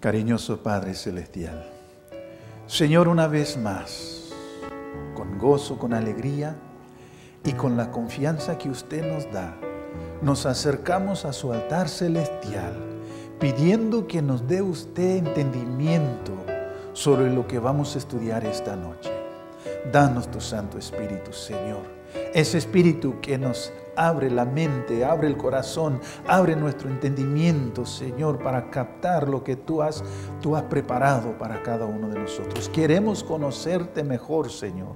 Cariñoso Padre Celestial, Señor, una vez más, con gozo, con alegría y con la confianza que usted nos da, nos acercamos a su altar celestial, pidiendo que nos dé usted entendimiento sobre lo que vamos a estudiar esta noche. Danos tu Santo Espíritu, Señor, ese Espíritu que nos abre la mente, abre el corazón, abre nuestro entendimiento, Señor, para captar lo que tú has preparado para cada uno de nosotros. Queremos conocerte mejor, Señor.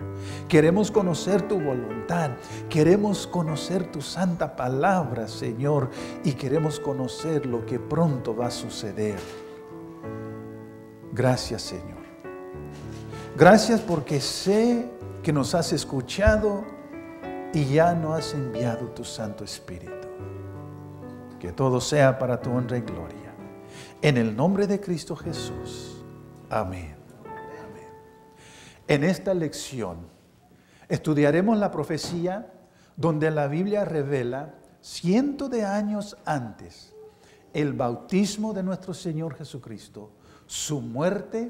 Queremos conocer tu voluntad. Queremos conocer tu santa palabra, Señor. Y queremos conocer lo que pronto va a suceder. Gracias, Señor. Gracias porque sé que nos has escuchado y ya nos has enviado tu Santo Espíritu. Que todo sea para tu honra y gloria. En el nombre de Cristo Jesús. Amén. Amén. En esta lección estudiaremos la profecía donde la Biblia revela cientos de años antes el bautismo de nuestro Señor Jesucristo, su muerte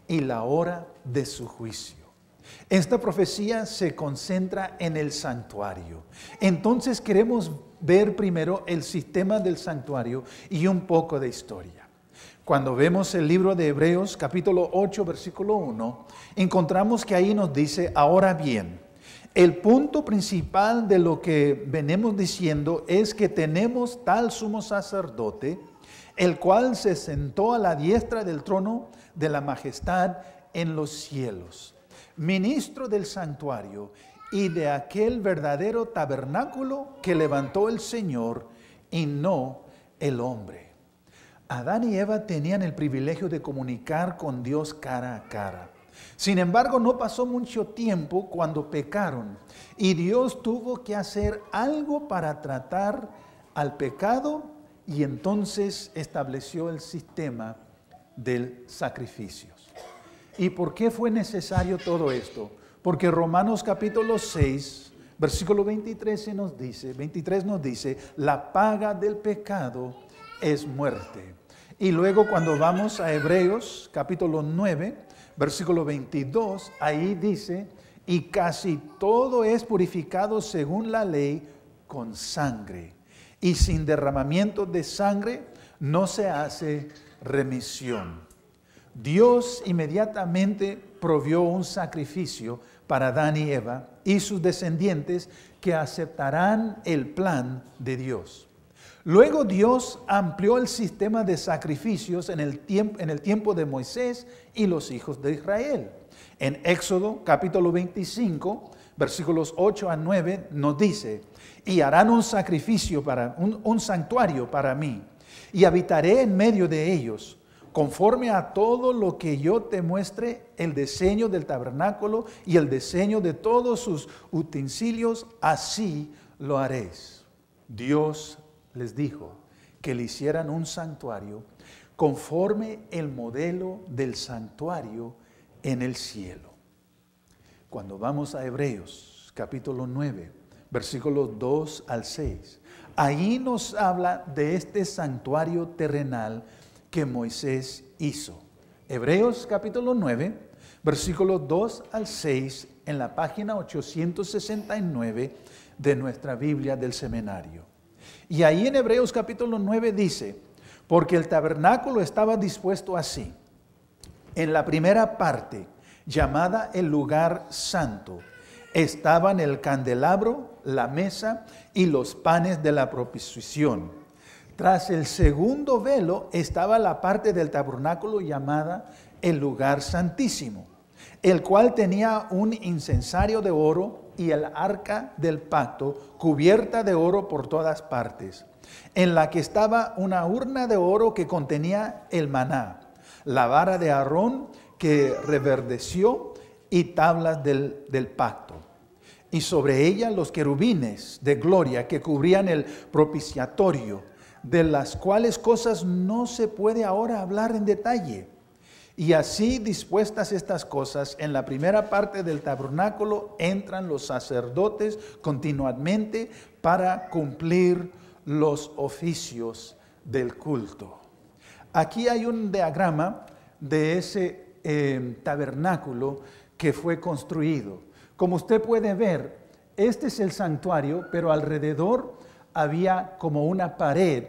y la hora de su juicio. Esta profecía se concentra en el santuario. Entonces queremos ver primero el sistema del santuario y un poco de historia. Cuando vemos el libro de Hebreos, capítulo 8, versículo 1, encontramos que ahí nos dice, ahora bien, el punto principal de lo que venimos diciendo es que tenemos tal sumo sacerdote, el cual se sentó a la diestra del trono de la majestad en los cielos, ministro del santuario y de aquel verdadero tabernáculo que levantó el Señor y no el hombre. Adán y Eva tenían el privilegio de comunicar con Dios cara a cara. Sin embargo, no pasó mucho tiempo cuando pecaron y Dios tuvo que hacer algo para tratar al pecado y entonces estableció el sistema del sacrificio. ¿Y por qué fue necesario todo esto? Porque Romanos capítulo 6, versículo 23 nos dice, la paga del pecado es muerte. Y luego cuando vamos a Hebreos capítulo 9, versículo 22, ahí dice, y casi todo es purificado según la ley con sangre. Y sin derramamiento de sangre no se hace remisión. Dios inmediatamente proveyó un sacrificio para Adán y Eva y sus descendientes que aceptarán el plan de Dios. Luego Dios amplió el sistema de sacrificios en el tiempo de Moisés y los hijos de Israel. En Éxodo capítulo 25, versículos 8 a 9 nos dice, y harán un sacrificio un santuario para mí, y habitaré en medio de ellos, conforme a todo lo que yo te muestre, el diseño del tabernáculo y el diseño de todos sus utensilios, así lo haréis. Dios les dijo que le hicieran un santuario conforme el modelo del santuario en el cielo. Cuando vamos a Hebreos capítulo 9, versículos 2 al 6, ahí nos habla de este santuario terrenal que Moisés hizo. Hebreos capítulo 9, versículos 2 al 6, en la página 869 de nuestra Biblia del seminario. Y ahí en Hebreos capítulo 9 dice, porque el tabernáculo estaba dispuesto así. En la primera parte, llamada el lugar santo, estaban el candelabro, la mesa y los panes de la propiciación. Tras el segundo velo estaba la parte del tabernáculo llamada el lugar santísimo, el cual tenía un incensario de oro y el arca del pacto cubierta de oro por todas partes, en la que estaba una urna de oro que contenía el maná, la vara de Aarón que reverdeció y tablas del pacto. Y sobre ella los querubines de gloria que cubrían el propiciatorio, de las cuales cosas no se puede ahora hablar en detalle. Y así dispuestas estas cosas, en la primera parte del tabernáculo entran los sacerdotes continuamente para cumplir los oficios del culto. Aquí hay un diagrama de ese tabernáculo que fue construido. Como usted puede ver, este es el santuario, pero alrededor había como una pared.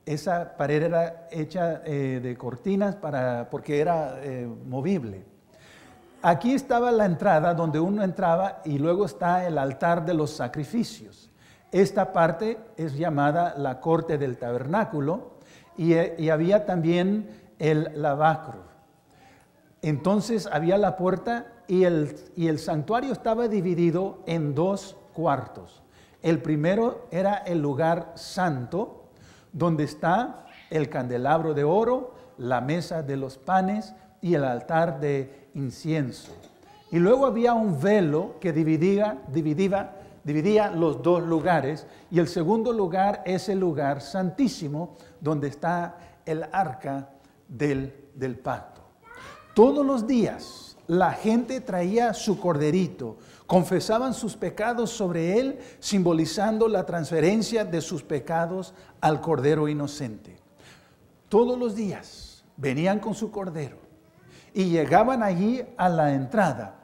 Esa pared era hecha de cortinas porque era movible. Aquí estaba la entrada donde uno entraba y luego está el altar de los sacrificios. Esta parte es llamada la corte del tabernáculo y había también el lavacro. Entonces había la puerta y el santuario estaba dividido en 2 cuartos. El primero era el lugar santo, donde está el candelabro de oro, la mesa de los panes y el altar de incienso. Y luego había un velo que dividía los 2 lugares, y el segundo lugar es el lugar santísimo, donde está el arca del pacto. Todos los días la gente traía su corderito, confesaban sus pecados sobre él, simbolizando la transferencia de sus pecados al cordero inocente. Todos los días venían con su cordero y llegaban allí a la entrada.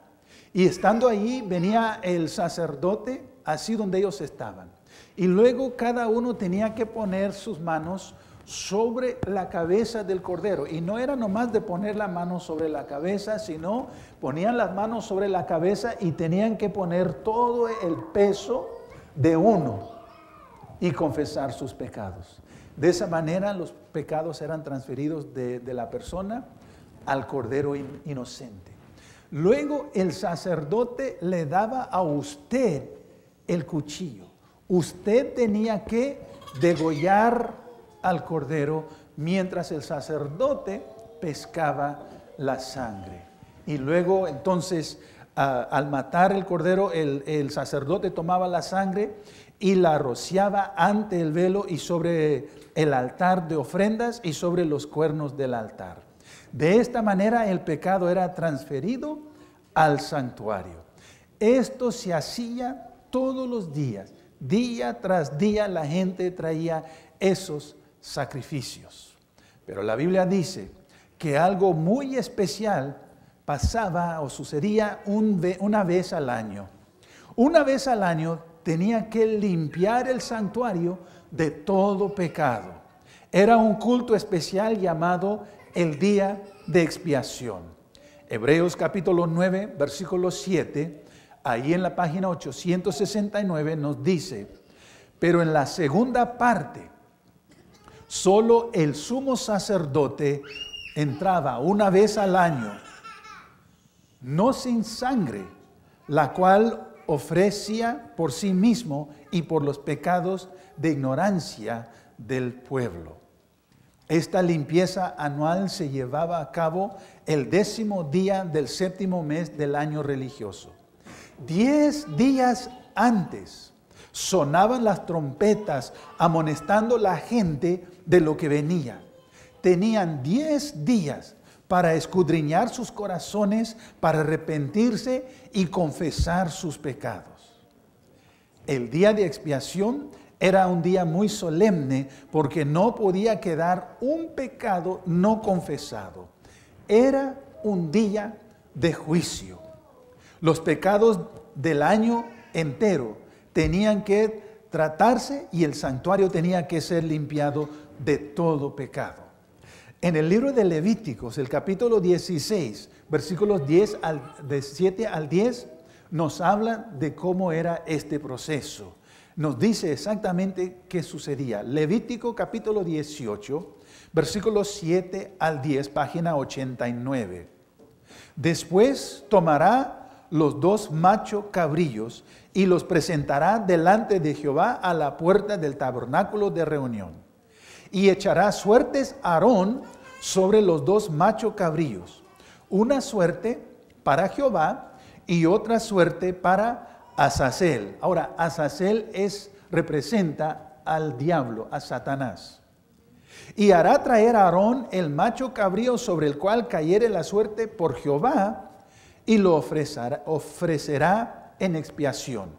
Y estando allí venía el sacerdote, así donde ellos estaban. Y luego cada uno tenía que poner sus manos sobre la cabeza del cordero. Y no era nomás de poner la mano sobre la cabeza, sino ponían las manos sobre la cabeza y tenían que poner todo el peso de uno y confesar sus pecados. De esa manera los pecados eran transferidos de la persona al cordero inocente. Luego el sacerdote le daba a usted el cuchillo. Usted tenía que degollar al cordero mientras el sacerdote pescaba la sangre. Y luego entonces al matar el cordero el sacerdote tomaba la sangre y la rociaba ante el velo y sobre el altar de ofrendas y sobre los cuernos del altar. De esta manera el pecado era transferido al santuario. Esto se hacía todos los días. Día tras día la gente traía esos sacrificios. Pero la Biblia dice que algo muy especial pasaba o sucedía una vez al año. Una vez al año tenía que limpiar el santuario de todo pecado. Era un culto especial llamado el día de expiación. Hebreos capítulo 9, versículo 7, ahí en la página 869 nos dice: pero en la segunda parte, solo el sumo sacerdote entraba una vez al año, no sin sangre, la cual ofrecía por sí mismo y por los pecados de ignorancia del pueblo. Esta limpieza anual se llevaba a cabo el 10º día del 7º mes del año religioso. 10 días antes sonaban las trompetas amonestando a la gente de lo que venía. Tenían 10 días para escudriñar sus corazones, para arrepentirse y confesar sus pecados. El día de expiación era un día muy solemne porque no podía quedar un pecado no confesado. Era un día de juicio. Los pecados del año entero tenían que tratarse y el santuario tenía que ser limpiado de todo pecado. En el libro de Levíticos, el capítulo 16, versículos 7 al 10, nos habla de cómo era este proceso. Nos dice exactamente qué sucedía. Levítico capítulo 18, versículos 7 al 10, página 89. Después tomará los 2 machos cabrillos y los presentará delante de Jehová a la puerta del tabernáculo de reunión. Y echará suertes a Aarón sobre los 2 machos cabrillos, una suerte para Jehová y otra suerte para Azazel. Ahora, Azazel representa al diablo, a Satanás. Y hará traer a Aarón el macho cabrío sobre el cual cayere la suerte por Jehová y lo ofrecerá en expiación.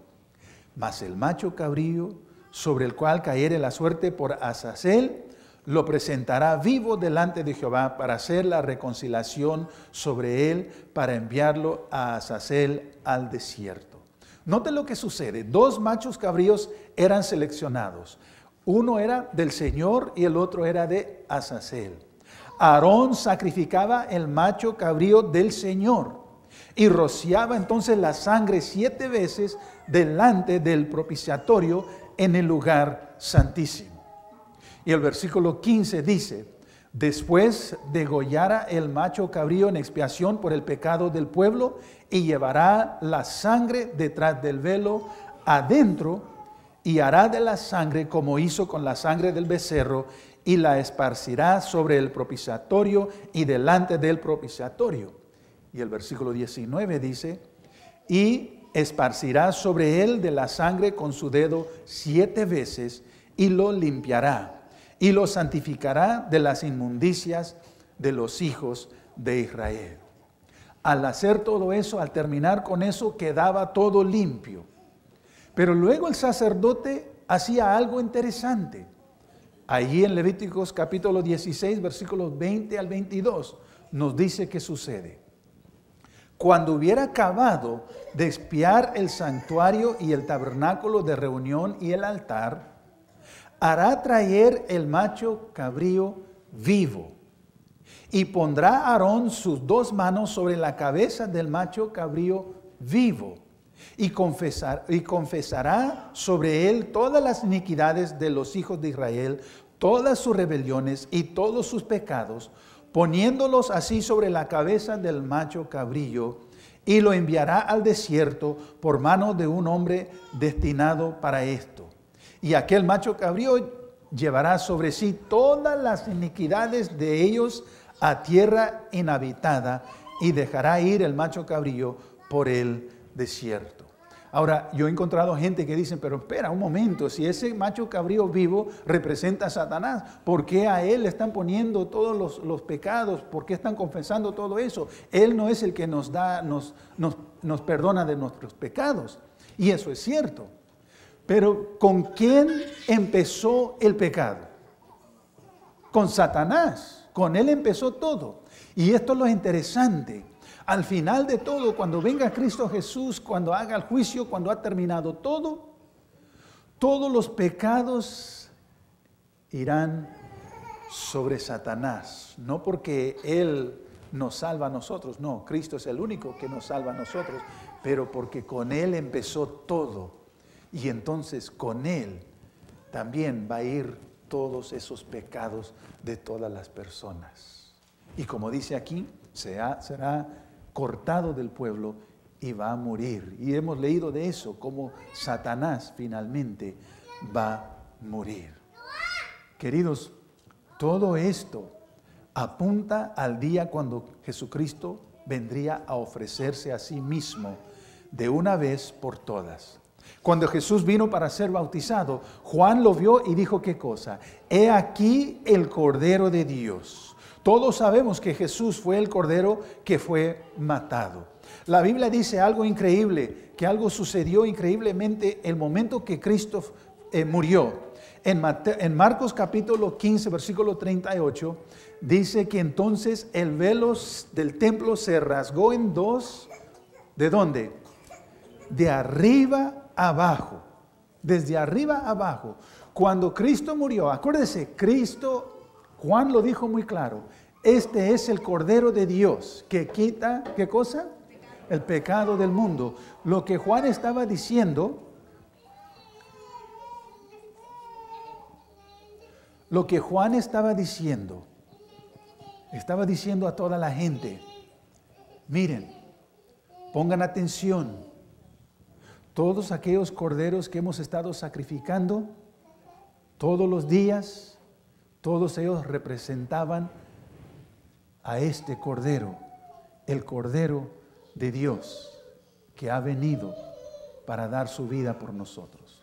Mas el macho cabrío sobre el cual cayere la suerte por Azazel lo presentará vivo delante de Jehová para hacer la reconciliación sobre él, para enviarlo a Azazel al desierto. Note lo que sucede. 2 machos cabríos eran seleccionados. Uno era del Señor y el otro era de Azazel. Aarón sacrificaba el macho cabrío del Señor y rociaba entonces la sangre 7 veces delante del propiciatorio en el lugar santísimo. Y el versículo 15 dice: después degollará el macho cabrío en expiación por el pecado del pueblo y llevará la sangre detrás del velo adentro y hará de la sangre como hizo con la sangre del becerro y la esparcirá sobre el propiciatorio y delante del propiciatorio. Y el versículo 19 dice: y esparcirá sobre él de la sangre con su dedo 7 veces y lo limpiará y lo santificará de las inmundicias de los hijos de Israel. Al hacer todo eso, al terminar con eso, quedaba todo limpio. Pero luego el sacerdote hacía algo interesante. Allí en Levíticos capítulo 16, versículos 20 al 22, nos dice qué sucede. Cuando hubiera acabado de expiar el santuario y el tabernáculo de reunión y el altar, hará traer el macho cabrío vivo y pondrá Aarón sus 2 manos sobre la cabeza del macho cabrío vivo y confesará sobre él todas las iniquidades de los hijos de Israel, todas sus rebeliones y todos sus pecados, poniéndolos así sobre la cabeza del macho cabrío, y lo enviará al desierto por mano de un hombre destinado para esto. Y aquel macho cabrío llevará sobre sí todas las iniquidades de ellos a tierra inhabitada y dejará ir el macho cabrío por el desierto. Ahora, yo he encontrado gente que dice: pero espera un momento, si ese macho cabrío vivo representa a Satanás, ¿por qué a él le están poniendo todos los pecados? ¿Por qué están confesando todo eso? Él no es el que nos perdona de nuestros pecados. Y eso es cierto. Pero ¿con quién empezó el pecado? Con Satanás. Con él empezó todo. Y esto es lo interesante. Al final de todo, cuando venga Cristo Jesús, cuando haga el juicio, cuando ha terminado todo, todos los pecados irán sobre Satanás. No porque Él nos salva a nosotros, no, Cristo es el único que nos salva a nosotros, pero porque con Él empezó todo. Y entonces con Él también va a ir todos esos pecados de todas las personas. Y como dice aquí, será cortado del pueblo y va a morir. Y hemos leído de eso, cómo Satanás finalmente va a morir. Queridos, todo esto apunta al día cuando Jesucristo vendría a ofrecerse a sí mismo de una vez por todas. Cuando Jesús vino para ser bautizado, Juan lo vio y dijo: ¿qué cosa? He aquí el Cordero de Dios. Todos sabemos que Jesús fue el Cordero que fue matado. La Biblia dice algo increíble, que algo sucedió increíblemente el momento que Cristo murió. En Marcos capítulo 15, versículo 38, dice que entonces el velo del templo se rasgó en 2. ¿De dónde? De arriba abajo. Desde arriba abajo. Cuando Cristo murió, acuérdese, Cristo, Juan lo dijo muy claro: este es el Cordero de Dios que quita, ¿qué cosa? El pecado del mundo. Lo que Juan estaba diciendo, estaba diciendo a toda la gente: miren, pongan atención, todos aquellos corderos que hemos estado sacrificando todos los días, todos ellos representaban a este Cordero, el Cordero de Dios, que ha venido para dar su vida por nosotros.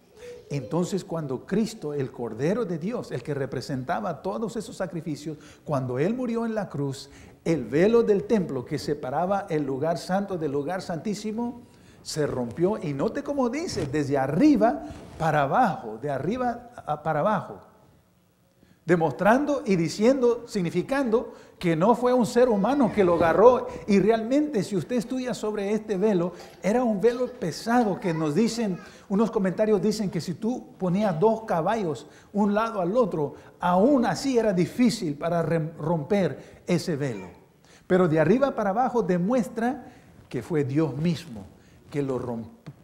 Entonces, cuando Cristo, el Cordero de Dios, el que representaba todos esos sacrificios, cuando Él murió en la cruz, el velo del templo que separaba el lugar santo del lugar santísimo se rompió. Y note cómo dice: desde arriba para abajo, de arriba para abajo. demostrando y diciendo, significando que no fue un ser humano que lo agarró. Y realmente, si usted estudia sobre este velo, era un velo pesado que nos dicen, unos comentarios dicen que si tú ponías 2 caballos un lado al otro, aún así era difícil para romper ese velo. Pero de arriba para abajo demuestra que fue Dios mismo que lo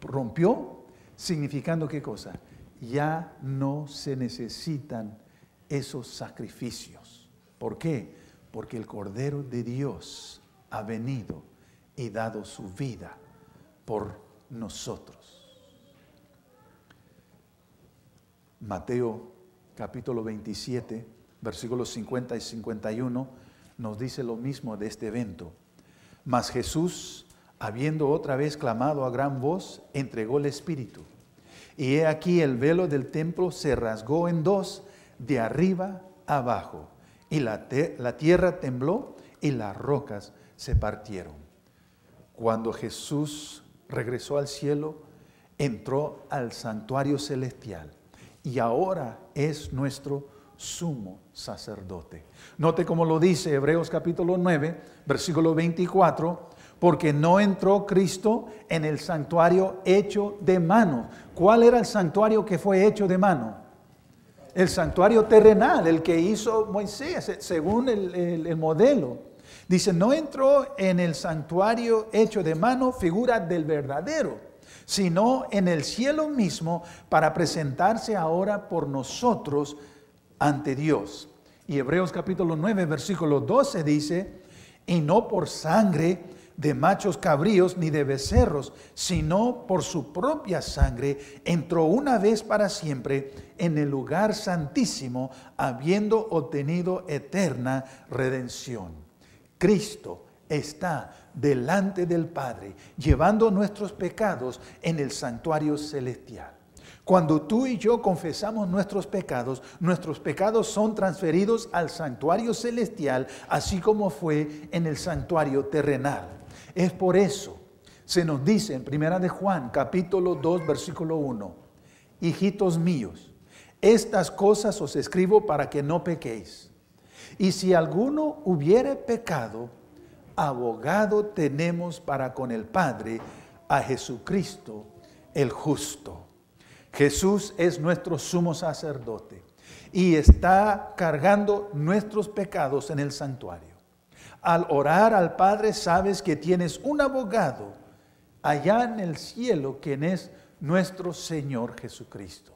rompió, significando ¿qué cosa? Ya no se necesitan esos sacrificios. ¿Por qué? Porque el Cordero de Dios ha venido y dado su vida por nosotros. Mateo capítulo 27, versículos 50 y 51, nos dice lo mismo de este evento. Mas Jesús, habiendo otra vez clamado a gran voz, entregó el Espíritu. Y he aquí el velo del templo se rasgó en 2, de arriba abajo, y la tierra tembló y las rocas se partieron. Cuando Jesús regresó al cielo, entró al santuario celestial y ahora es nuestro sumo sacerdote. Note cómo lo dice Hebreos capítulo 9, versículo 24, porque no entró Cristo en el santuario hecho de mano. ¿Cuál era el santuario que fue hecho de mano? El santuario terrenal, el que hizo Moisés, según el modelo. Dice, no entró en el santuario hecho de mano, figura del verdadero, sino en el cielo mismo para presentarse ahora por nosotros ante Dios. Y Hebreos capítulo 9, versículo 12 dice, y no por sangre de machos cabríos ni de becerros, sino por su propia sangre, entró una vez para siempre en el lugar santísimo, habiendo obtenido eterna redención. Cristo está delante del Padre, llevando nuestros pecados en el santuario celestial. Cuando tú y yo confesamos nuestros pecados son transferidos al santuario celestial, así como fue en el santuario terrenal. Es por eso, se nos dice en 1 de Juan, capítulo 2, versículo 1, hijitos míos, estas cosas os escribo para que no pequéis. Y si alguno hubiere pecado, abogado tenemos para con el Padre, a Jesucristo el justo. Jesús es nuestro sumo sacerdote y está cargando nuestros pecados en el santuario. Al orar al Padre sabes que tienes un abogado allá en el cielo, quien es nuestro Señor Jesucristo.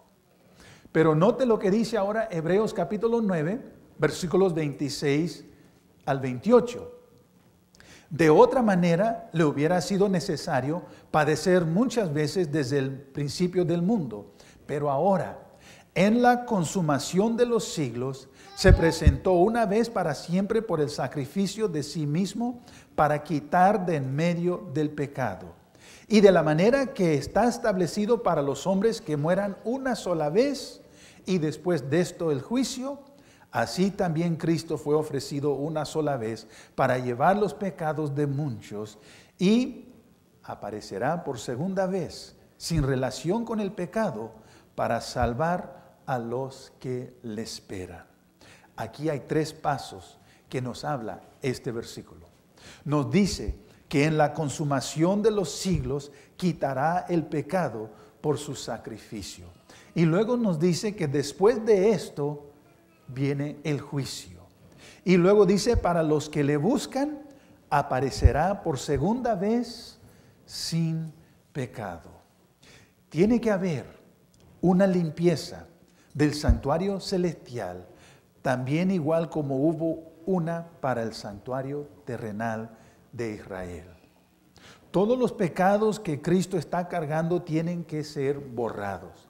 Pero note lo que dice ahora Hebreos capítulo 9, versículos 26 al 28. De otra manera, le hubiera sido necesario padecer muchas veces desde el principio del mundo. Pero ahora, en la consumación de los siglos, se presentó una vez para siempre por el sacrificio de sí mismo para quitar de en medio del pecado. Y de la manera que está establecido para los hombres que mueran una sola vez y después de esto el juicio, así también Cristo fue ofrecido una sola vez para llevar los pecados de muchos y aparecerá por segunda vez sin relación con el pecado para salvar a los que le esperan. Aquí hay 3 pasos que nos habla este versículo. Nos dice que en la consumación de los siglos quitará el pecado por su sacrificio. Y luego nos dice que después de esto viene el juicio. Y luego dice, para los que le buscan, aparecerá por segunda vez sin pecado. Tiene que haber una limpieza del santuario celestial, también igual como hubo una para el santuario terrenal de Israel. Todos los pecados que Cristo está cargando tienen que ser borrados.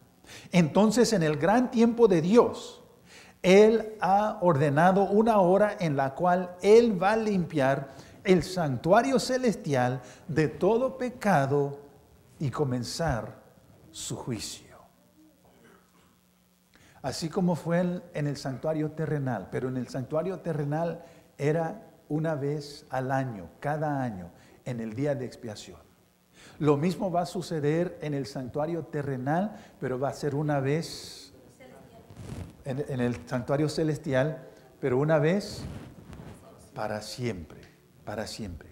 Entonces, en el gran tiempo de Dios, Él ha ordenado una hora en la cual Él va a limpiar el santuario celestial de todo pecado y comenzar su juicio. Así como fue en el santuario terrenal, pero en el santuario terrenal era una vez al año, cada año, en el día de expiación. Lo mismo va a suceder en el santuario terrenal, pero va a ser una vez en el santuario celestial, pero una vez para siempre, para siempre.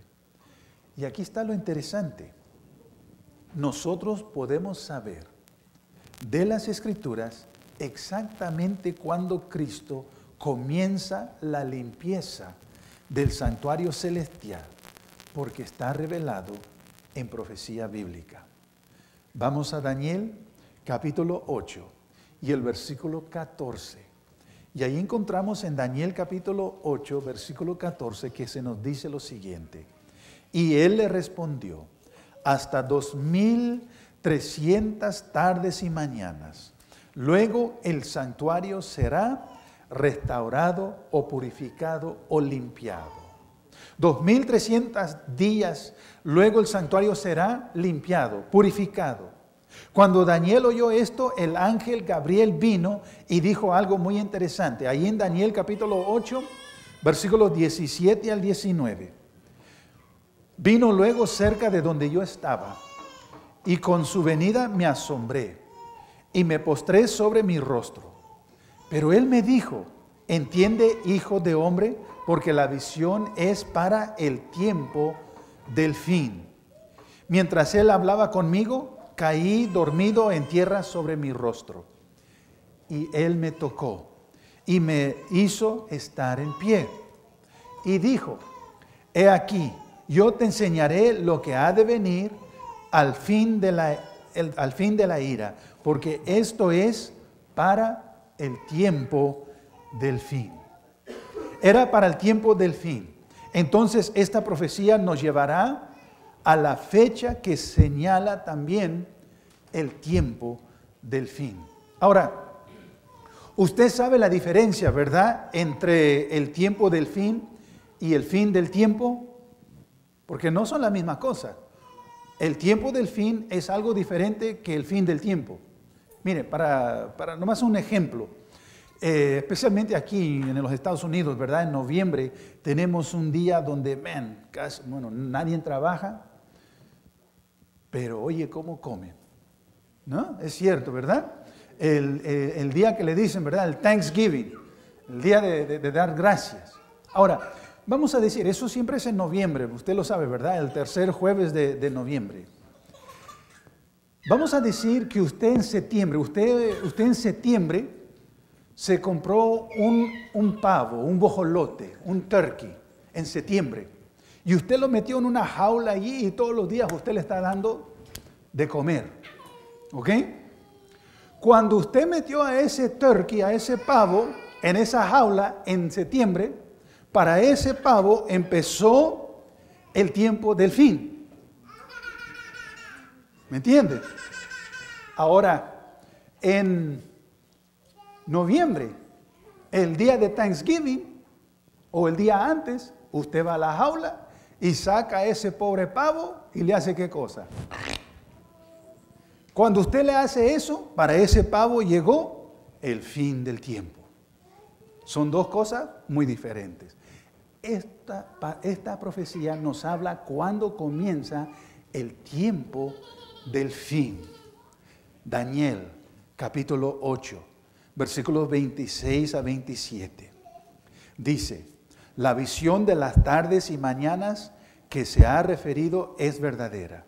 Y aquí está lo interesante. Nosotros podemos saber de las Escrituras exactamente cuando Cristo comienza la limpieza del santuario celestial, porque está revelado en profecía bíblica. Vamos a Daniel capítulo 8 y el versículo 14. Y ahí encontramos en Daniel capítulo 8, versículo 14, que se nos dice lo siguiente. Y él le respondió, hasta 2300 tardes y mañanas. Luego el santuario será restaurado o purificado o limpiado. 2300 días, luego el santuario será limpiado, purificado. Cuando Daniel oyó esto, el ángel Gabriel vino y dijo algo muy interesante. Ahí en Daniel capítulo 8, versículos 17 al 19. Vino luego cerca de donde yo estaba, y con su venida me asombré, y me postré sobre mi rostro. Pero él me dijo, entiende, hijo de hombre, porque la visión es para el tiempo del fin. Mientras él hablaba conmigo, caí dormido en tierra sobre mi rostro. Y él me tocó y me hizo estar en pie. Y dijo, he aquí, yo te enseñaré lo que ha de venir al fin de la ira, porque esto es para el tiempo del fin. Era para el tiempo del fin. Entonces esta profecía nos llevará a la fecha que señala también el tiempo del fin. Ahora, usted sabe la diferencia, ¿verdad?, entre el tiempo del fin y el fin del tiempo, porque no son la misma cosa. El tiempo del fin es algo diferente que el fin del tiempo. Mire, para nomás un ejemplo, especialmente aquí en los Estados Unidos, ¿verdad? En noviembre tenemos un día donde, nadie trabaja, pero oye, ¿cómo comen? ¿No? Es cierto, ¿verdad? El día que le dicen, ¿verdad? El Thanksgiving, el día de dar gracias. Ahora, vamos a decir, eso siempre es en noviembre, usted lo sabe, ¿verdad? El tercer jueves de noviembre. Vamos a decir que usted en septiembre se compró un pavo, un bojolote, un turkey en septiembre. Y usted lo metió en una jaula allí y todos los días usted le está dando de comer. ¿Ok? Cuando usted metió a ese turkey, a ese pavo, en esa jaula en septiembre, para ese pavo empezó el tiempo del fin. ¿Me entiende? Ahora, en noviembre, el día de Thanksgiving o el día antes, usted va a la jaula y saca a ese pobre pavo y le hace ¿qué cosa? Cuando usted le hace eso, para ese pavo llegó el fin del tiempo. Son dos cosas muy diferentes. Esta profecía nos habla cuando comienza el tiempo del fin. Daniel, capítulo 8, versículos 26 a 27. Dice, la visión de las tardes y mañanas que se ha referido es verdadera.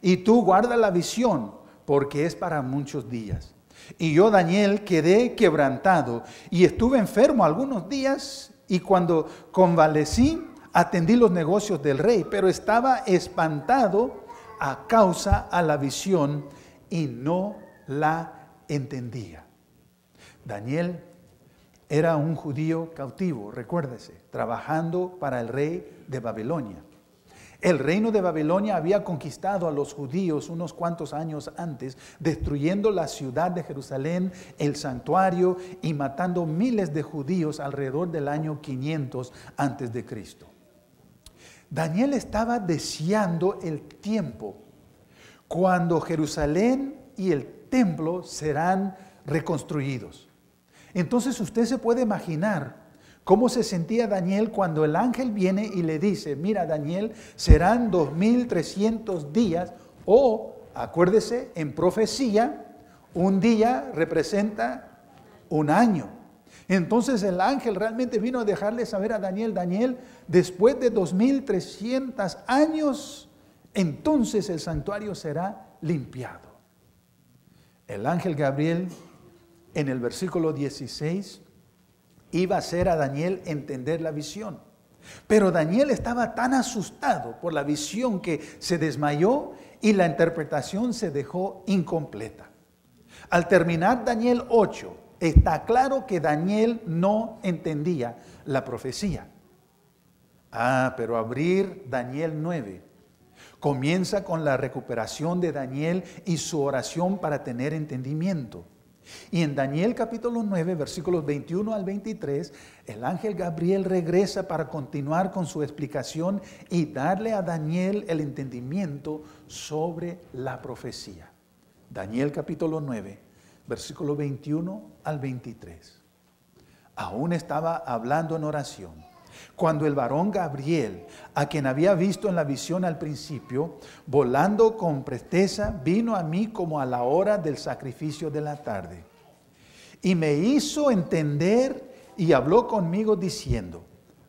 Y tú guarda la visión, porque es para muchos días. Y yo, Daniel, quedé quebrantado y estuve enfermo algunos días, y cuando convalecí, atendí los negocios del rey, pero estaba espantado a causa a la visión y no la entendía. Daniel era un judío cautivo, recuérdese, trabajando para el rey de Babilonia. El reino de Babilonia había conquistado a los judíos unos cuantos años antes, destruyendo la ciudad de Jerusalén, el santuario y matando miles de judíos alrededor del año 500 antes de Cristo. Daniel estaba deseando el tiempo cuando Jerusalén y el templo serán reconstruidos. Entonces usted se puede imaginar cómo se sentía Daniel cuando el ángel viene y le dice, mira Daniel, serán 2300 días, o acuérdese, en profecía, un día representa un año. Entonces el ángel realmente vino a dejarle saber a Daniel, Daniel, después de 2300 años, entonces el santuario será limpiado. El ángel Gabriel, en el versículo 16, iba a hacer a Daniel entender la visión. Pero Daniel estaba tan asustado por la visión que se desmayó y la interpretación se dejó incompleta. Al terminar Daniel 8, está claro que Daniel no entendía la profecía. Pero abrir Daniel 9 comienza con la recuperación de Daniel y su oración para tener entendimiento. Y en Daniel capítulo 9, versículos 21 al 23, el ángel Gabriel regresa para continuar con su explicación y darle a Daniel el entendimiento sobre la profecía. Daniel capítulo 9, versículo 21 al 23. Aún estaba hablando en oración cuando el varón Gabriel, a quien había visto en la visión al principio, volando con presteza, vino a mí como a la hora del sacrificio de la tarde. Y me hizo entender y habló conmigo diciendo,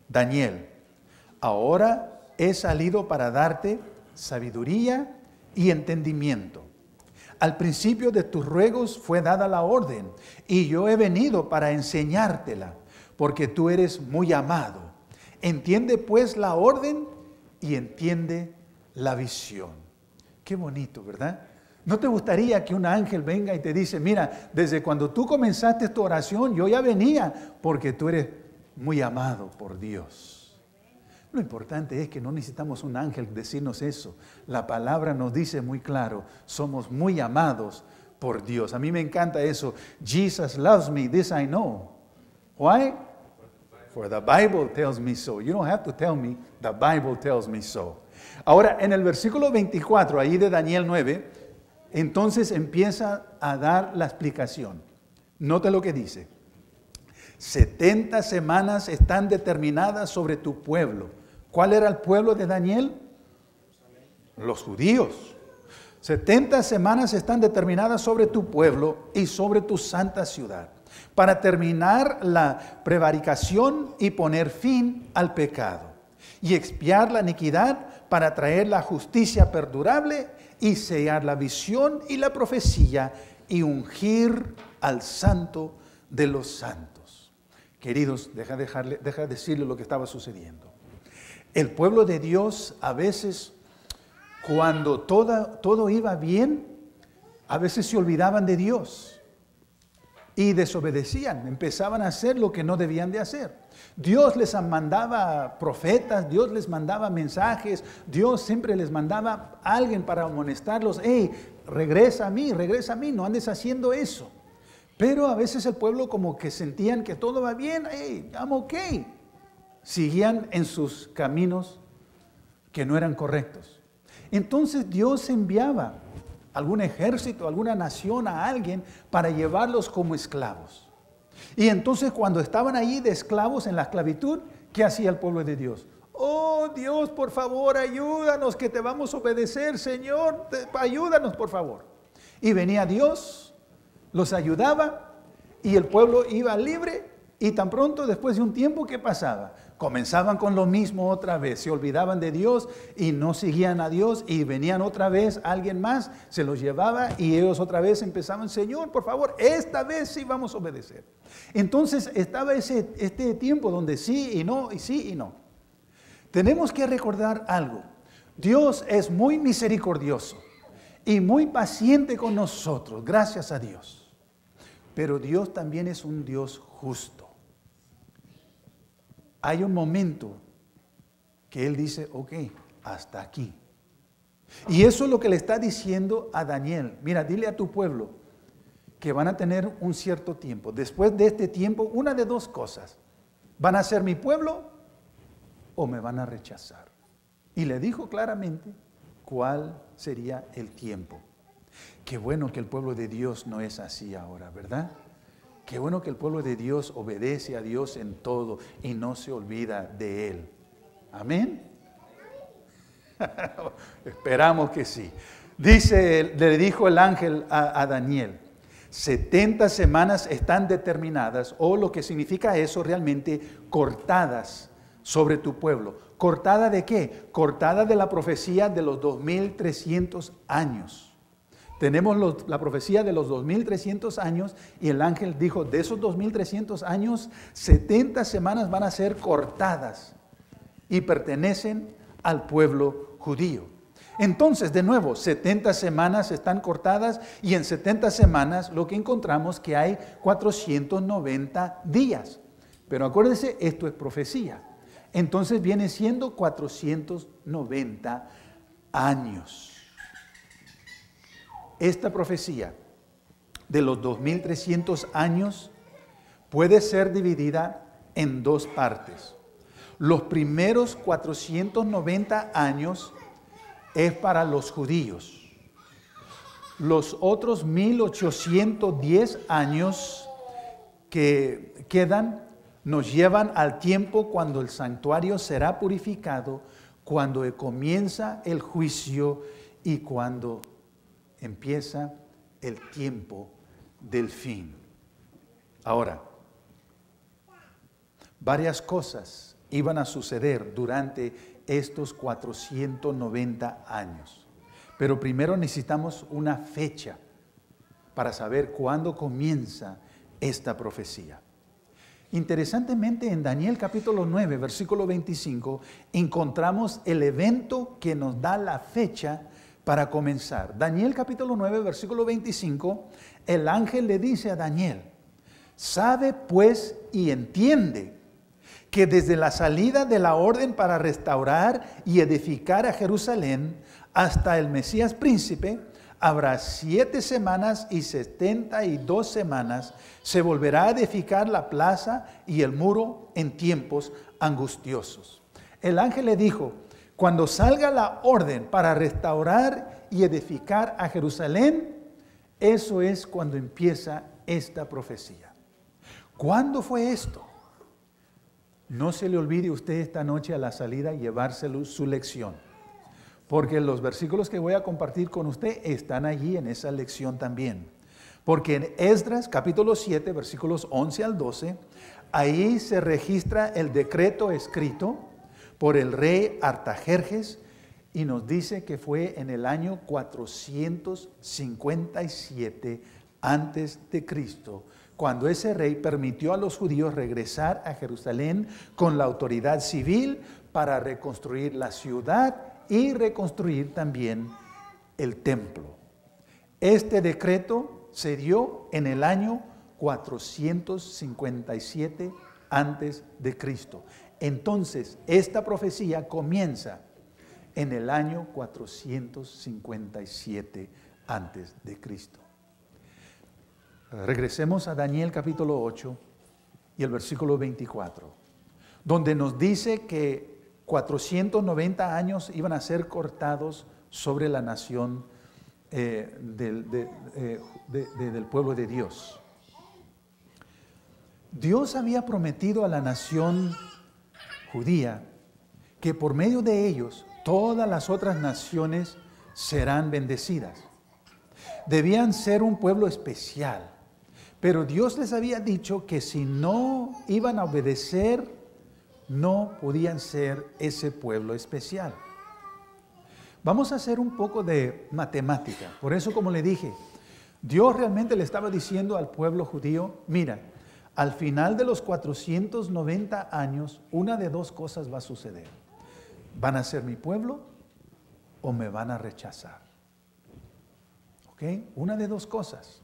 Daniel, ahora he salido para darte sabiduría y entendimiento. Al principio de tus ruegos fue dada la orden, y yo he venido para enseñártela, porque tú eres muy amado. Entiende pues la orden y entiende la visión. Qué bonito, ¿verdad? ¿No te gustaría que un ángel venga y te dice, mira, desde cuando tú comenzaste tu oración, yo ya venía, porque tú eres muy amado por Dios? Lo importante es que no necesitamos un ángel decirnos eso. La palabra nos dice muy claro, somos muy amados por Dios. A mí me encanta eso. Jesus loves me, this I know. Why? For the Bible tells me so. You don't have to tell me, the Bible tells me so. Ahora, en el versículo 24, ahí de Daniel 9, entonces empieza a dar la explicación. Note lo que dice. 70 semanas están determinadas sobre tu pueblo. ¿Cuál era el pueblo de Daniel? Los judíos. 70 semanas están determinadas sobre tu pueblo y sobre tu santa ciudad, para terminar la prevaricación y poner fin al pecado, y expiar la iniquidad para traer la justicia perdurable y sellar la visión y la profecía y ungir al santo de los santos. Queridos, deja decirle lo que estaba sucediendo. El pueblo de Dios a veces, cuando todo iba bien, a veces se olvidaban de Dios y desobedecían, empezaban a hacer lo que no debían de hacer. Dios les mandaba profetas, Dios les mandaba mensajes, Dios siempre les mandaba a alguien para amonestarlos. Hey, regresa a mí, no andes haciendo eso. Pero a veces el pueblo como que sentían que todo va bien, hey, I'm okay. Seguían en sus caminos que no eran correctos. Entonces Dios enviaba algún ejército, alguna nación, a alguien para llevarlos como esclavos. Y entonces cuando estaban allí de esclavos en la esclavitud, ¿qué hacía el pueblo de Dios? Oh Dios, por favor, ayúdanos, que te vamos a obedecer, Señor, ayúdanos por favor. Y venía Dios, los ayudaba y el pueblo iba libre. Y tan pronto después de un tiempo, ¿qué pasaba? Comenzaban con lo mismo otra vez, se olvidaban de Dios y no seguían a Dios, y venían otra vez alguien más, se los llevaba y ellos otra vez empezaban, Señor, por favor, esta vez sí vamos a obedecer. Entonces estaba este tiempo donde sí y no, y sí y no. Tenemos que recordar algo. Dios es muy misericordioso y muy paciente con nosotros, gracias a Dios. Pero Dios también es un Dios justo. Hay un momento que Él dice, ok, hasta aquí. Y eso es lo que le está diciendo a Daniel. Mira, dile a tu pueblo que van a tener un cierto tiempo. Después de este tiempo, una de dos cosas. ¿Van a ser mi pueblo o me van a rechazar? Y le dijo claramente cuál sería el tiempo. Qué bueno que el pueblo de Dios no es así ahora, ¿verdad? Qué bueno que el pueblo de Dios obedece a Dios en todo y no se olvida de Él. Amén. Esperamos que sí. Le dijo el ángel a Daniel, 70 semanas están determinadas, o lo que significa eso realmente, cortadas sobre tu pueblo. ¿Cortada de qué? Cortada de la profecía de los 2300 años. Tenemos la profecía de los 2300 años y el ángel dijo, de esos 2300 años, 70 semanas van a ser cortadas y pertenecen al pueblo judío. Entonces, de nuevo, 70 semanas están cortadas y en 70 semanas lo que encontramos que hay 490 días. Pero acuérdense, esto es profecía. Entonces viene siendo 490 años. Esta profecía de los 2300 años puede ser dividida en dos partes. Los primeros 490 años es para los judíos. Los otros 1810 años que quedan nos llevan al tiempo cuando el santuario será purificado, cuando comienza el juicio y cuando empieza el tiempo del fin. Ahora, varias cosas iban a suceder durante estos 490 años. Pero primero necesitamos una fecha para saber cuándo comienza esta profecía. Interesantemente, en Daniel capítulo 9, versículo 25, encontramos el evento que nos da la fecha para comenzar. Daniel capítulo 9, versículo 25, el ángel le dice a Daniel, sabe pues y entiende que desde la salida de la orden para restaurar y edificar a Jerusalén hasta el Mesías príncipe, habrá 7 semanas y 72 semanas, se volverá a edificar la plaza y el muro en tiempos angustiosos. El ángel le dijo, cuando salga la orden para restaurar y edificar a Jerusalén, eso es cuando empieza esta profecía. ¿Cuándo fue esto? No se le olvide usted esta noche a la salida llevárselo su lección, porque los versículos que voy a compartir con usted están allí en esa lección también. Porque en Esdras capítulo 7, versículos 11 al 12, ahí se registra el decreto escrito por el rey Artajerjes y nos dice que fue en el año 457 antes de Cristo, cuando ese rey permitió a los judíos regresar a Jerusalén con la autoridad civil para reconstruir la ciudad y reconstruir también el templo. Este decreto se dio en el año 457 antes de Cristo. Entonces, esta profecía comienza en el año 457 antes de Cristo. Regresemos a Daniel capítulo 8 y el versículo 24, donde nos dice que 490 años iban a ser cortados sobre la nación del pueblo de Dios. Dios había prometido a la nación judía que por medio de ellos todas las otras naciones serán bendecidas. Debían ser un pueblo especial, pero Dios les había dicho que si no iban a obedecer, no podían ser ese pueblo especial. Vamos a hacer un poco de matemática. Por eso, como le dije, Dios realmente le estaba diciendo al pueblo judío, mira, al final de los 490 años, una de dos cosas va a suceder. ¿Van a ser mi pueblo o me van a rechazar? ¿Ok? Una de dos cosas.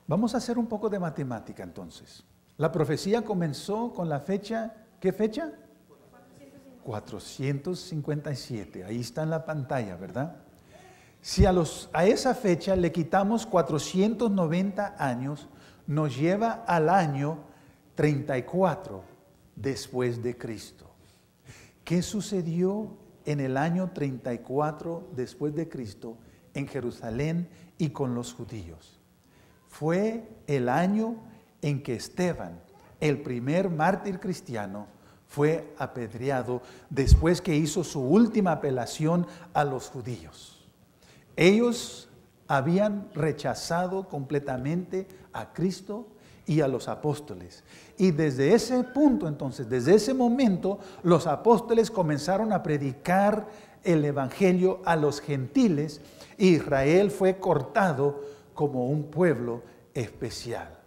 Vamos a hacer un poco de matemática entonces. La profecía comenzó con la fecha, ¿qué fecha? 457. Ahí está en la pantalla, ¿verdad? Si a esa fecha le quitamos 490 años, nos lleva al año 34 después de Cristo. ¿Qué sucedió en el año 34 después de Cristo en Jerusalén y con los judíos? Fue el año en que Esteban, el primer mártir cristiano, fue apedreado después que hizo su última apelación a los judíos. Ellos habían rechazado completamente a Cristo y a los apóstoles. Y desde ese punto entonces, desde ese momento, los apóstoles comenzaron a predicar el evangelio a los gentiles. Israel fue cortado como un pueblo especial.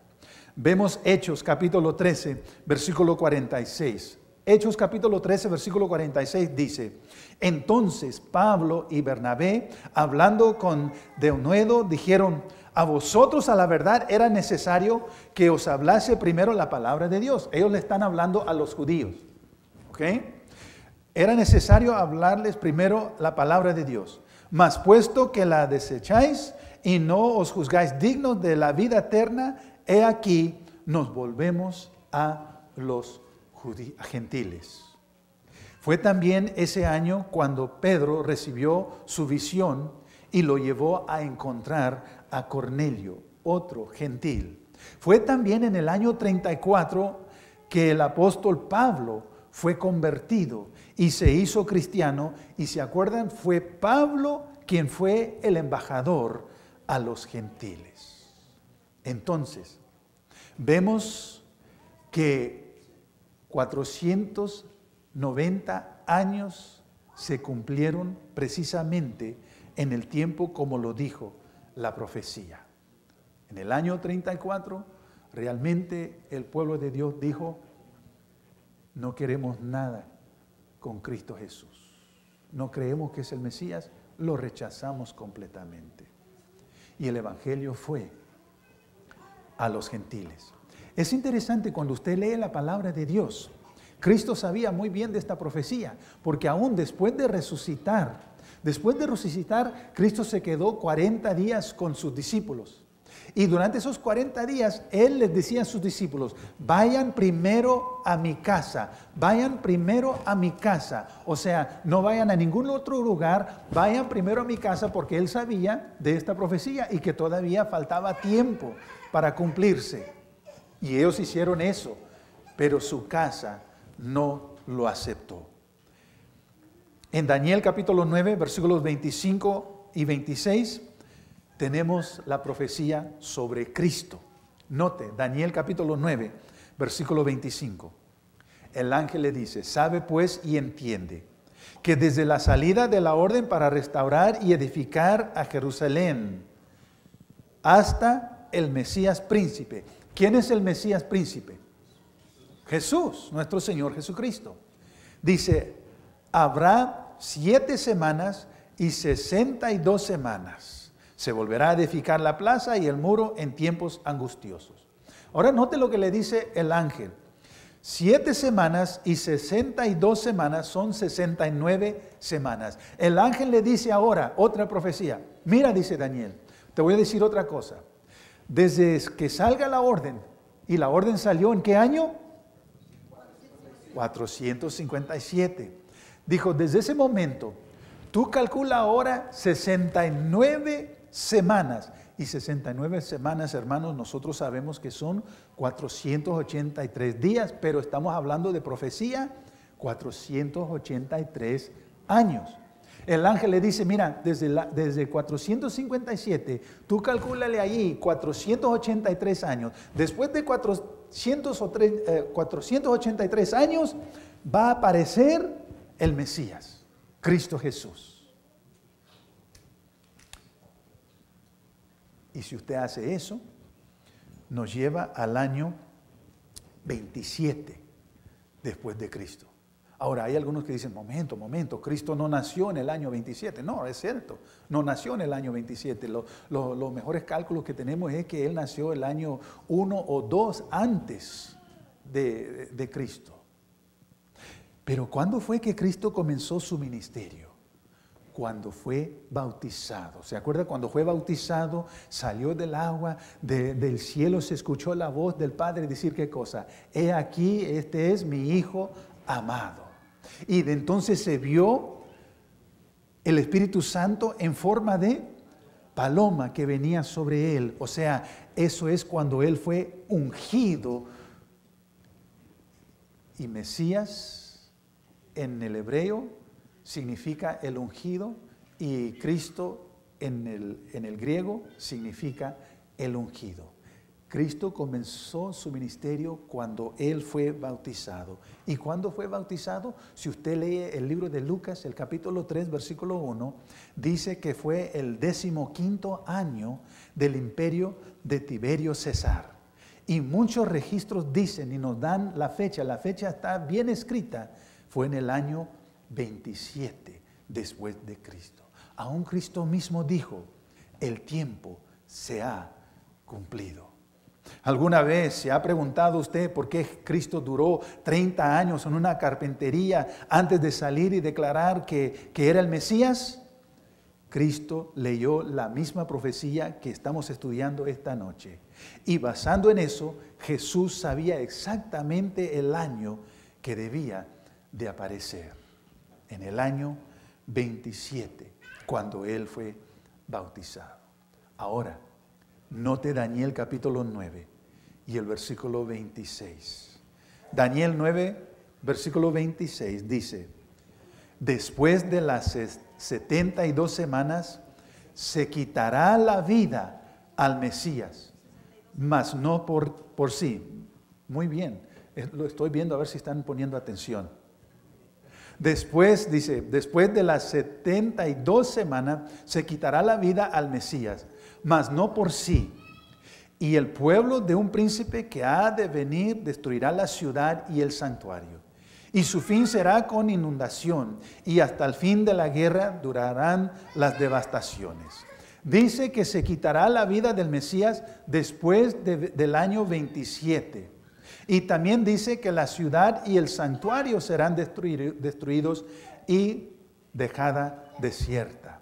Vemos Hechos capítulo 13, versículo 46. Hechos capítulo 13, versículo 46 dice: entonces Pablo y Bernabé, hablando con Denuedo, dijeron: a vosotros a la verdad era necesario que os hablase primero la palabra de Dios. Ellos le están hablando a los judíos. ¿Ok? Era necesario hablarles primero la palabra de Dios. Mas puesto que la desecháis y no os juzgáis dignos de la vida eterna, he aquí nos volvemos a los gentiles. Fue también ese año cuando Pedro recibió su visión y lo llevó a encontrar a Cornelio, otro gentil. Fue también en el año 34 que el apóstol Pablo fue convertido y se hizo cristiano. Y se acuerdan, fue Pablo quien fue el embajador a los gentiles. Entonces, vemos que 490 años se cumplieron precisamente en el tiempo como lo dijo la profecía. En el año 34, realmente el pueblo de Dios dijo: no queremos nada con Cristo Jesús. No creemos que es el Mesías, lo rechazamos completamente. Y el evangelio fue a los gentiles. Es interesante cuando usted lee la palabra de Dios. Cristo sabía muy bien de esta profecía, porque aún después de resucitar, Cristo se quedó 40 días con sus discípulos. Y durante esos 40 días, Él les decía a sus discípulos: vayan primero a mi casa, vayan primero a mi casa. O sea, no vayan a ningún otro lugar, vayan primero a mi casa, porque Él sabía de esta profecía y que todavía faltaba tiempo para cumplirse. Y ellos hicieron eso, pero su casa no lo aceptó. En Daniel capítulo 9, versículos 25 y 26, tenemos la profecía sobre Cristo. Note, Daniel capítulo 9, versículo 25. El ángel le dice: sabe pues y entiende que desde la salida de la orden para restaurar y edificar a Jerusalén hasta el Mesías príncipe. ¿Quién es el Mesías príncipe? Jesús, nuestro Señor Jesucristo. Dice: habrá 7 semanas y 62 semanas. Se volverá a edificar la plaza y el muro en tiempos angustiosos. Ahora note lo que le dice el ángel. 7 semanas y 62 semanas son 69 semanas. El ángel le dice ahora otra profecía. Mira, dice Daniel, te voy a decir otra cosa. Desde que salga la orden, y la orden salió ¿en qué año? 457. Dijo: desde ese momento, tú calcula ahora 69 semanas. Y 69 semanas, hermanos, nosotros sabemos que son 483 días, pero estamos hablando de profecía, 483 años. El ángel le dice: mira, desde 457, tú calcúlale ahí 483 años. Después de 483 años va a aparecer el Mesías, Cristo Jesús. Y si usted hace eso, nos lleva al año 27 después de Cristo. Ahora, hay algunos que dicen: momento, Cristo no nació en el año 27. No, es cierto, no nació en el año 27. Los mejores cálculos que tenemos es que Él nació el año 1 o 2 antes de Cristo. Pero ¿cuándo fue que Cristo comenzó su ministerio? Cuando fue bautizado. ¿Se acuerda? Cuando fue bautizado, salió del agua, del cielo se escuchó la voz del Padre decir: ¿qué cosa? He aquí, este es mi Hijo amado. Y de entonces se vio el Espíritu Santo en forma de paloma que venía sobre él. O sea, eso es cuando él fue ungido. Y Mesías en el hebreo significa el ungido, y Cristo en el griego significa el ungido. Cristo comenzó su ministerio cuando Él fue bautizado. ¿Y cuándo fue bautizado? Si usted lee el libro de Lucas, el capítulo 3, versículo 1, dice que fue el 15º año del imperio de Tiberio César. Y muchos registros dicen y nos dan la fecha está bien escrita, fue en el año 27 después de Cristo. Aún Cristo mismo dijo, el tiempo se ha cumplido. ¿Alguna vez se ha preguntado usted por qué Cristo duró 30 años en una carpintería antes de salir y declarar que era el Mesías? Cristo leyó la misma profecía que estamos estudiando esta noche. Y basando en eso, Jesús sabía exactamente el año que debía de aparecer. En el año 27, cuando Él fue bautizado. Ahora, note Daniel capítulo 9 y el versículo 26. Daniel 9, versículo 26 dice, después de las 72 semanas se quitará la vida al Mesías, mas no por sí. Muy bien, lo estoy viendo a ver si están poniendo atención. Después, dice, después de las 72 semanas se quitará la vida al Mesías, mas no por sí. Y el pueblo de un príncipe que ha de venir destruirá la ciudad y el santuario. Y su fin será con inundación, y hasta el fin de la guerra durarán las devastaciones. Dice que se quitará la vida del Mesías después del año 27. Y también dice que la ciudad y el santuario serán destruidos y dejada desierta.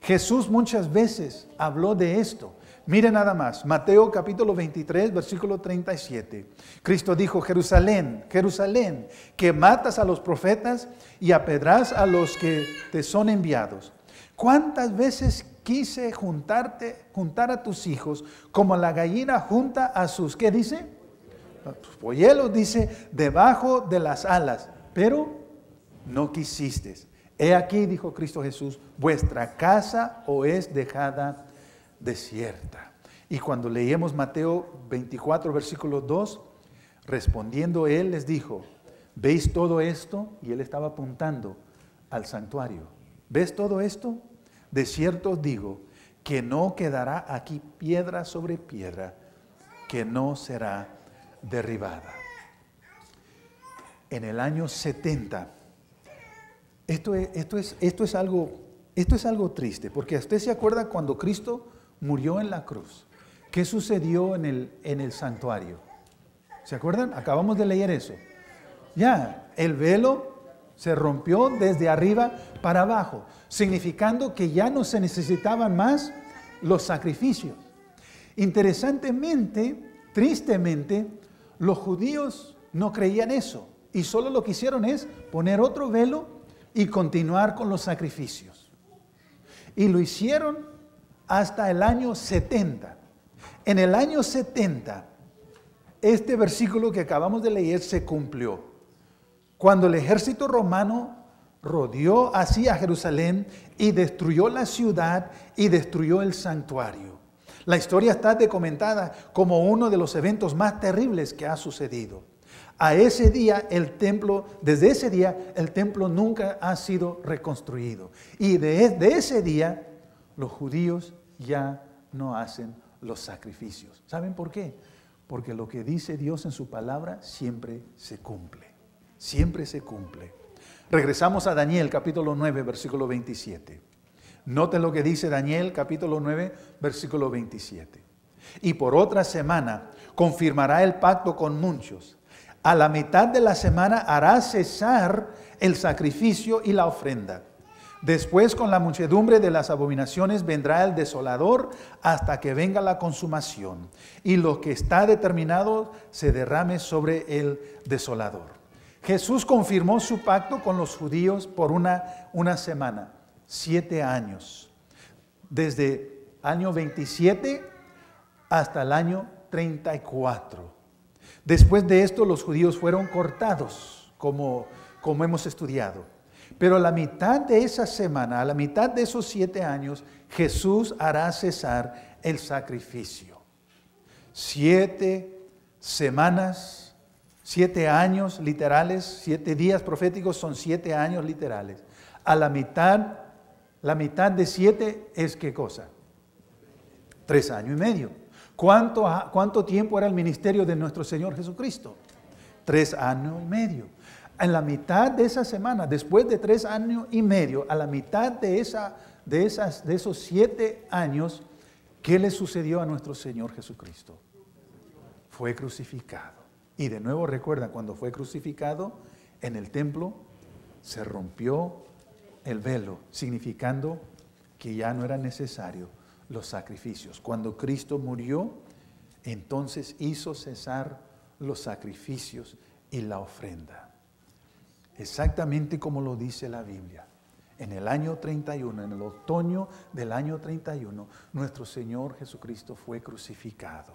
Jesús muchas veces habló de esto. Mire nada más, Mateo capítulo 23, versículo 37. Cristo dijo, Jerusalén, Jerusalén, que matas a los profetas y apedreas a los que te son enviados. ¿Cuántas veces quise juntar a tus hijos como la gallina junta a sus, ¿qué dice? Polluelos, dice, debajo de las alas, pero no quisiste. He aquí, dijo Cristo Jesús, vuestra casa os es dejada desierta. Y cuando leíamos Mateo 24, versículo 2, respondiendo Él les dijo, ¿veis todo esto? Y Él estaba apuntando al santuario. ¿Ves todo esto? De cierto os digo que no quedará aquí piedra sobre piedra que no será derribada. En el año 70, esto es algo triste, porque usted se acuerda cuando Cristo murió en la cruz. ¿Qué sucedió en el santuario? ¿Se acuerdan? Acabamos de leer eso. Ya, el velo se rompió desde arriba para abajo, significando que ya no se necesitaban más los sacrificios. Interesantemente, tristemente, los judíos no creían eso y solo lo que hicieron es poner otro velo y continuar con los sacrificios. Y lo hicieron hasta el año 70. En el año 70, este versículo que acabamos de leer se cumplió. Cuando el ejército romano rodeó así a Jerusalén y destruyó la ciudad y destruyó el santuario. La historia está documentada como uno de los eventos más terribles que ha sucedido. Desde ese día, el templo nunca ha sido reconstruido. Y de ese día, los judíos ya no hacen los sacrificios. ¿Saben por qué? Porque lo que dice Dios en su palabra siempre se cumple. Siempre se cumple. Regresamos a Daniel capítulo 9, versículo 27. Noten lo que dice Daniel capítulo 9, versículo 27. Y por otra semana confirmará el pacto con muchos. A la mitad de la semana hará cesar el sacrificio y la ofrenda. Después con la muchedumbre de las abominaciones vendrá el desolador hasta que venga la consumación. Y lo que está determinado se derrame sobre el desolador. Jesús confirmó su pacto con los judíos por una semana, 7 años. Desde año 27 hasta el año 34. Después de esto los judíos fueron cortados, como hemos estudiado. Pero a la mitad de esa semana, a la mitad de esos 7 años, Jesús hará cesar el sacrificio. 7 semanas, 7 años literales, 7 días proféticos son 7 años literales. A la mitad de 7 es ¿qué cosa? 3 años y medio. ¿Cuánto tiempo era el ministerio de nuestro Señor Jesucristo? 3 años y medio. En la mitad de esa semana, después de 3 años y medio, a la mitad de esos 7 años, ¿qué le sucedió a nuestro Señor Jesucristo? Fue crucificado. Y de nuevo recuerdan, cuando fue crucificado en el templo, se rompió el velo, significando que ya no eran necesarios los sacrificios. Cuando Cristo murió, entonces hizo cesar los sacrificios y la ofrenda. Exactamente como lo dice la Biblia. En el año 31, en el otoño del año 31, nuestro Señor Jesucristo fue crucificado.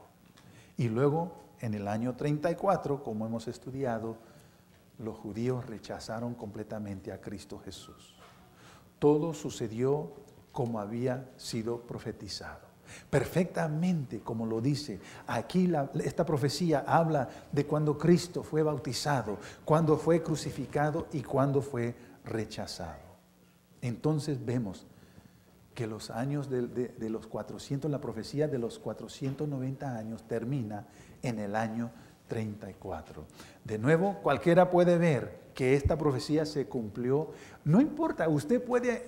Y luego, en el año 34, como hemos estudiado, los judíos rechazaron completamente a Cristo Jesús. Todo sucedió como había sido profetizado. Perfectamente como lo dice. Aquí esta profecía habla de cuando Cristo fue bautizado, cuando fue crucificado y cuando fue rechazado. Entonces vemos que los años de los 400, la profecía de los 490 años termina en el año 34. De nuevo, cualquiera puede ver que esta profecía se cumplió. No importa, usted puede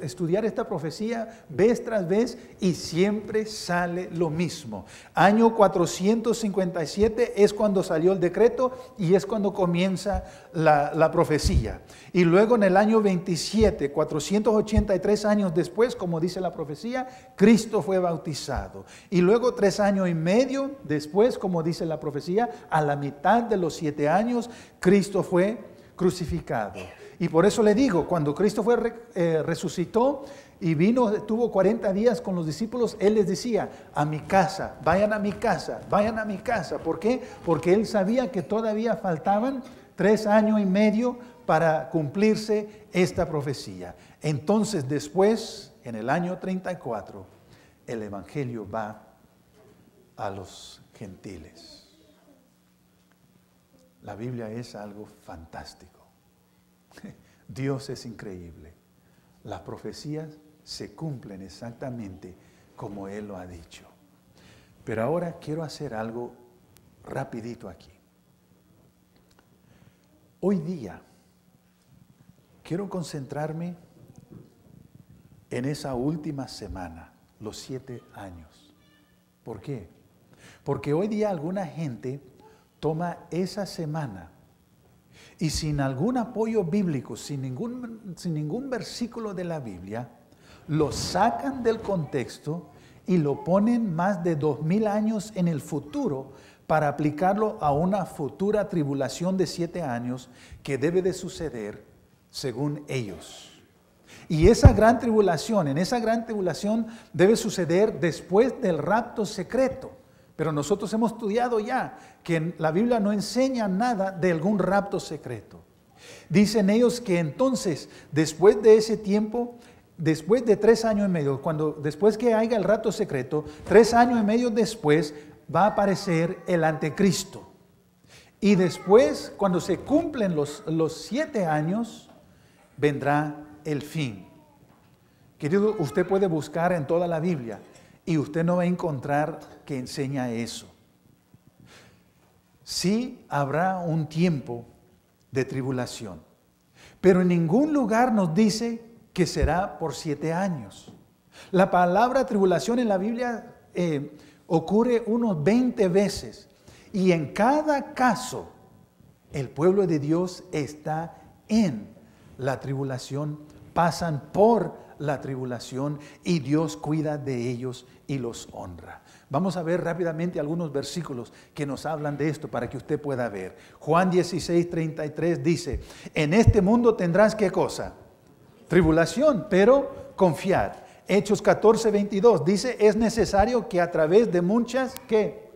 estudiar esta profecía vez tras vez y siempre sale lo mismo. Año 457 es cuando salió el decreto y es cuando comienza la profecía. Y luego en el año 27, 483 años después, como dice la profecía, Cristo fue bautizado. Y luego 3 años y medio después, como dice la profecía, a la mitad de los 7 años, Cristo fue crucificado. Y por eso le digo, cuando Cristo resucitó y vino, tuvo 40 días con los discípulos, Él les decía, a mi casa, vayan a mi casa, vayan a mi casa. ¿Por qué? Porque Él sabía que todavía faltaban 3 años y medio para cumplirse esta profecía. Entonces después, en el año 34, el Evangelio va a los gentiles. La Biblia es algo fantástico. Dios es increíble. Las profecías se cumplen exactamente como Él lo ha dicho. Pero ahora quiero hacer algo rapidito aquí. Hoy día quiero concentrarme en esa última semana, los 7 años. ¿Por qué? Porque hoy día alguna gente toma esa semana y sin algún apoyo bíblico, sin ningún versículo de la Biblia, lo sacan del contexto y lo ponen más de 2000 años en el futuro para aplicarlo a una futura tribulación de 7 años que debe de suceder según ellos. Y esa gran tribulación, en esa gran tribulación debe suceder después del rapto secreto. Pero nosotros hemos estudiado ya que la Biblia no enseña nada de algún rapto secreto. Dicen ellos que entonces, después de ese tiempo, después de 3 años y medio, después que haya el rapto secreto, 3 años y medio después va a aparecer el anticristo. Y después, cuando se cumplen los 7 años, vendrá el fin. Querido, usted puede buscar en toda la Biblia y usted no va a encontrar que enseña eso. Sí habrá un tiempo de tribulación, pero en ningún lugar nos dice que será por 7 años. La palabra tribulación en la Biblia ocurre unos 20 veces y en cada caso el pueblo de Dios está en la tribulación, pasan por la tribulación y Dios cuida de ellos y los honra. Vamos a ver rápidamente algunos versículos que nos hablan de esto para que usted pueda ver. Juan 16:33 dice, en este mundo tendrás ¿qué cosa? Tribulación, pero confiad. Hechos 14:22 dice, es necesario que a través de muchas ¿qué?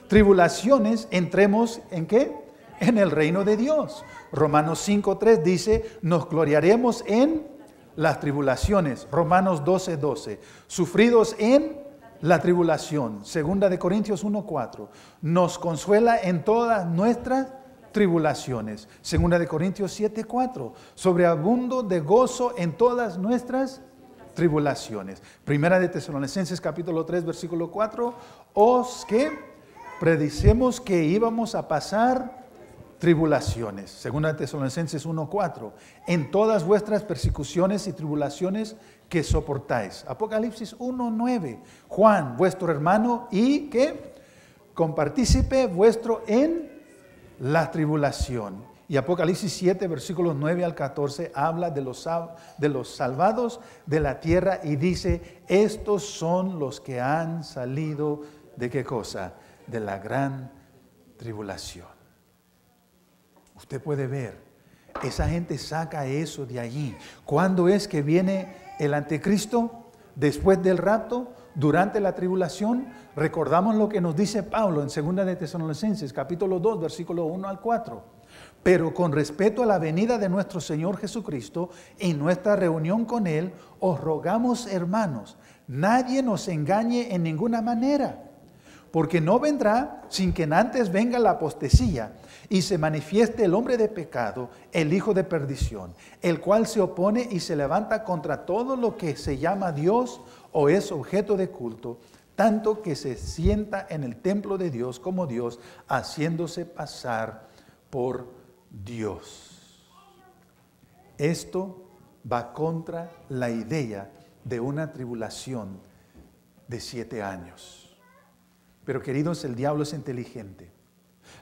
Tribulaciones entremos ¿en qué? En el reino de Dios. Romanos 5:3 dice, nos gloriaremos en las tribulaciones. Romanos 12:12. Sufridos en la tribulación. Segunda de Corintios 1:4. Nos consuela en todas nuestras tribulaciones. Segunda de Corintios 7:4. Sobreabundo de gozo en todas nuestras tribulaciones. Primera de Tesalonicenses capítulo 3 versículo 4. Os que predicemos que íbamos a pasar tribulaciones. Segunda de Tesalonicenses 1:4. En todas vuestras persecuciones y tribulaciones que soportáis. Apocalipsis 1:9. Juan, vuestro hermano y que compartícipe vuestro en la tribulación. Y Apocalipsis 7, versículos 9 al 14, habla de los salvados de la tierra y dice, estos son los que han salido de ¿qué cosa? De la gran tribulación. Usted puede ver, esa gente saca eso de allí. ¿Cuándo es que viene el anticristo? Después del rapto, durante la tribulación. Recordamos lo que nos dice Pablo en 2 de Tesalonicenses, capítulo 2, versículo 1 al 4. Pero con respecto a la venida de nuestro Señor Jesucristo y nuestra reunión con Él, os rogamos, hermanos, nadie nos engañe en ninguna manera, porque no vendrá sin que antes venga la apostasía y se manifieste el hombre de pecado, el hijo de perdición, el cual se opone y se levanta contra todo lo que se llama Dios o es objeto de culto, tanto que se sienta en el templo de Dios como Dios, haciéndose pasar por Dios. Esto va contra la idea de una tribulación de 7 años. Pero queridos, el diablo es inteligente.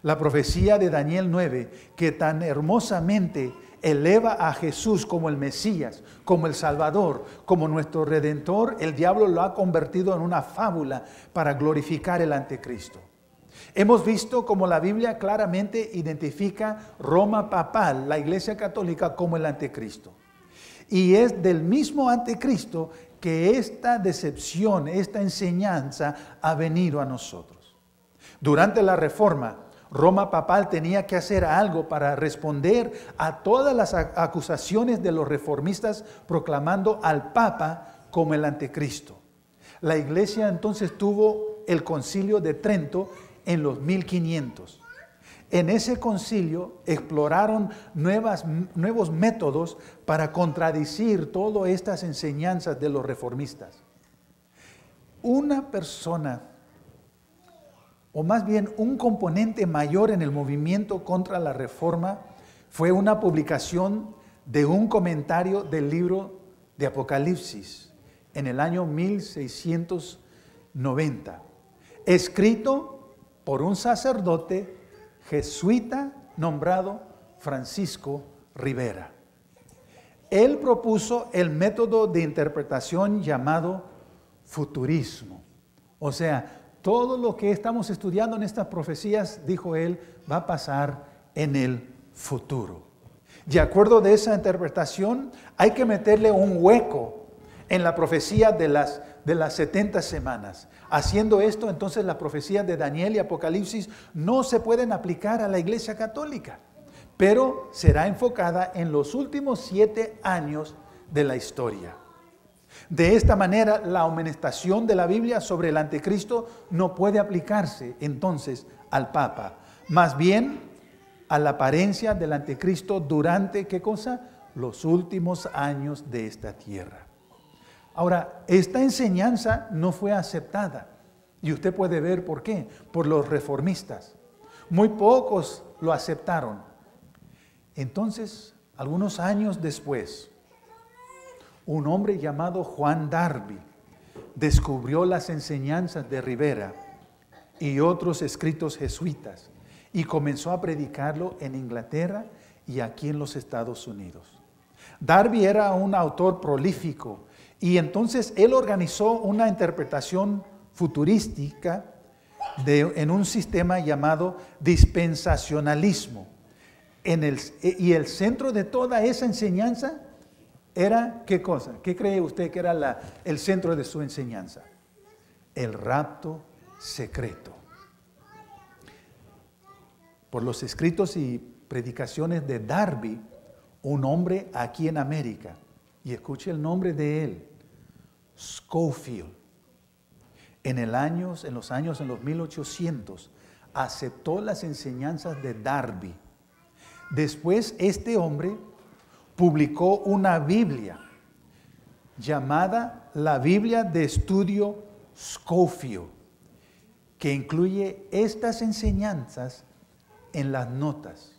La profecía de Daniel 9, que tan hermosamente eleva a Jesús como el Mesías, como el Salvador, como nuestro Redentor, el diablo lo ha convertido en una fábula para glorificar el anticristo. Hemos visto como la Biblia claramente identifica Roma papal, la Iglesia Católica, como el anticristo. Y es del mismo anticristo que esta decepción, esta enseñanza ha venido a nosotros. Durante la Reforma, Roma papal tenía que hacer algo para responder a todas las acusaciones de los reformistas proclamando al Papa como el anticristo. La Iglesia entonces tuvo el Concilio de Trento en los 1500. En ese concilio exploraron nuevos métodos para contradecir todas estas enseñanzas de los reformistas. Una persona, o más bien un componente mayor en el movimiento contra la reforma, fue una publicación de un comentario del libro de Apocalipsis en el año 1690, escrito por un sacerdote jesuita nombrado Francisco Rivera. Él propuso el método de interpretación llamado futurismo. O sea, todo lo que estamos estudiando en estas profecías, dijo él, va a pasar en el futuro. De acuerdo de esa interpretación, hay que meterle un hueco en la profecía de las 70 semanas. Haciendo esto, entonces las profecías de Daniel y Apocalipsis no se pueden aplicar a la Iglesia Católica, pero será enfocada en los últimos 7 años de la historia. De esta manera, la amonestación de la Biblia sobre el anticristo no puede aplicarse entonces al Papa, más bien a la apariencia del anticristo durante, ¿qué cosa? Los últimos años de esta tierra. Ahora, esta enseñanza no fue aceptada y usted puede ver por qué, por los reformistas. Muy pocos lo aceptaron. Entonces, algunos años después, un hombre llamado Juan Darby descubrió las enseñanzas de Rivera y otros escritos jesuitas y comenzó a predicarlo en Inglaterra y aquí en los Estados Unidos. Darby era un autor prolífico y entonces él organizó una interpretación futurística en un sistema llamado dispensacionalismo. Y el centro de toda esa enseñanza era, ¿qué cosa? ¿Qué cree usted que era el centro de su enseñanza? El rapto secreto. Por los escritos y predicaciones de Darby, un hombre aquí en América. Y escuche el nombre de él, Scofield. En los 1800, aceptó las enseñanzas de Darby. Después este hombre publicó una Biblia llamada la Biblia de Estudio Scofield, que incluye estas enseñanzas en las notas.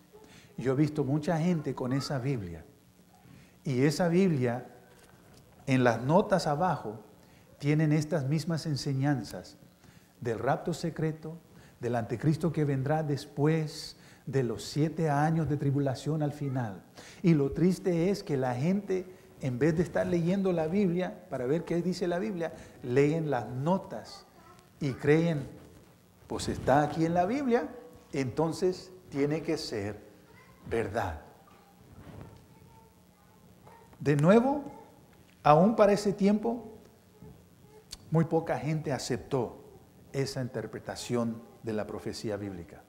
Yo he visto mucha gente con esa Biblia. Y esa Biblia, en las notas abajo, tienen estas mismas enseñanzas del rapto secreto, del anticristo que vendrá después, de los 7 años de tribulación al final. Y lo triste es que la gente, en vez de estar leyendo la Biblia, para ver qué dice la Biblia, leen las notas y creen, pues está aquí en la Biblia, entonces tiene que ser verdad. De nuevo, aún para ese tiempo, muy poca gente aceptó esa interpretación de la profecía bíblica.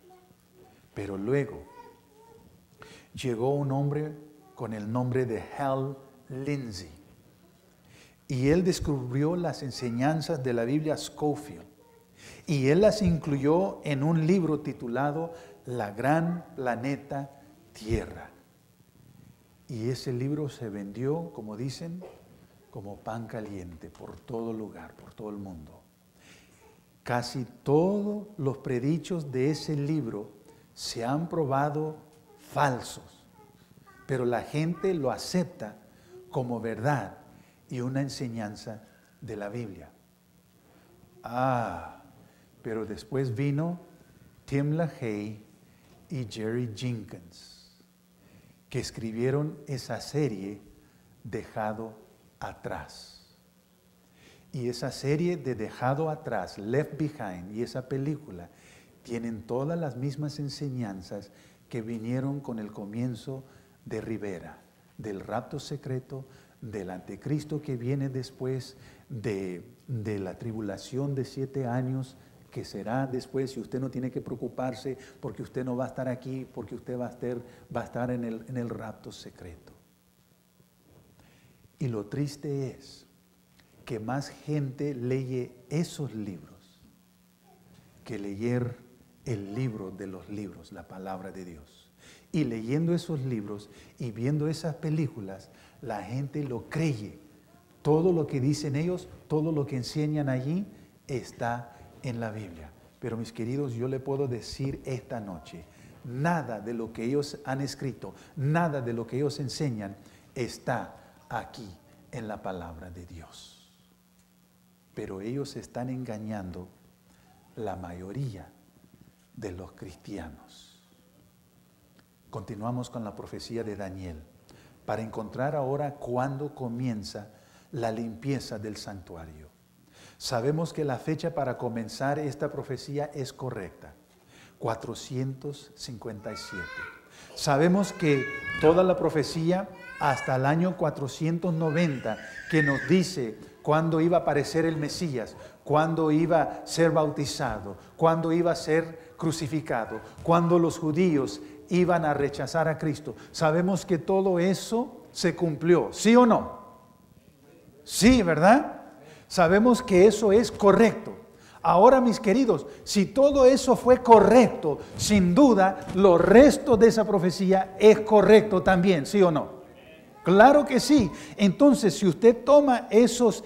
Pero luego llegó un hombre con el nombre de Hal Lindsey y él descubrió las enseñanzas de la Biblia Scofield y él las incluyó en un libro titulado La Gran Planeta Tierra. Y ese libro se vendió, como dicen, como pan caliente por todo lugar, por todo el mundo. Casi todos los predichos de ese libro se han probado falsos, pero la gente lo acepta como verdad y una enseñanza de la Biblia. Pero después vino Tim LaHaye y Jerry Jenkins, que escribieron esa serie Dejado Atrás. Y esa serie de Dejado Atrás, Left Behind, y esa película tienen todas las mismas enseñanzas que vinieron con el comienzo de Rivera, del rapto secreto, del anticristo que viene después, de la tribulación de 7 años que será después, y usted no tiene que preocuparse porque usted no va a estar aquí, porque usted va a estar en el rapto secreto. Y lo triste es que más gente lee esos libros que leer el libro de los libros, la palabra de Dios. Y leyendo esos libros y viendo esas películas, la gente lo cree. Todo lo que dicen ellos, todo lo que enseñan allí está en la Biblia. Pero mis queridos, yo le puedo decir esta noche, nada de lo que ellos han escrito, nada de lo que ellos enseñan está aquí en la palabra de Dios. Pero ellos están engañando la mayoría de los cristianos. Continuamos con la profecía de Daniel para encontrar ahora cuándo comienza la limpieza del santuario. Sabemos que la fecha para comenzar esta profecía es correcta, 457. Sabemos que toda la profecía hasta el año 490, que nos dice cuándo iba a aparecer el Mesías, cuándo iba a ser bautizado, cuándo iba a ser crucificado, cuándo los judíos iban a rechazar a Cristo. Sabemos que todo eso se cumplió, ¿sí o no? Sí, ¿verdad? Sabemos que eso es correcto. Ahora, mis queridos, si todo eso fue correcto, sin duda, lo resto de esa profecía es correcto también, ¿sí o no? Claro que sí. Entonces, si usted toma esos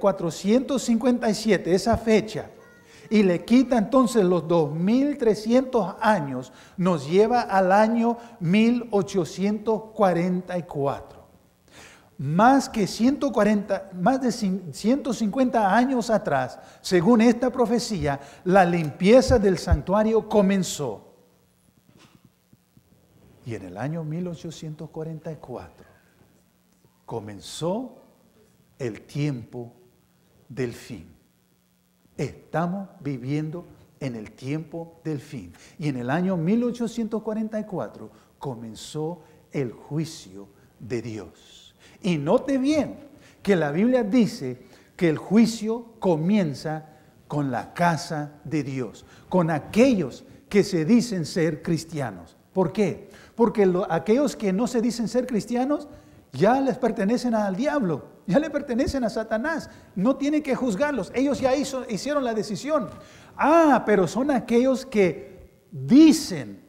457, esa fecha, y le quita entonces los 2300 años, nos lleva al año 1844. Más de 150 años atrás, según esta profecía, la limpieza del santuario comenzó. Y en el año 1844 comenzó el tiempo del fin. Estamos viviendo en el tiempo del fin. Y en el año 1844 comenzó el juicio de Dios. Y note bien que la Biblia dice que el juicio comienza con la casa de Dios, con aquellos que se dicen ser cristianos. ¿Por qué? Porque aquellos que no se dicen ser cristianos ya les pertenecen al diablo, ya le pertenecen a Satanás. No tienen que juzgarlos, ellos ya hicieron la decisión. Pero son aquellos que dicen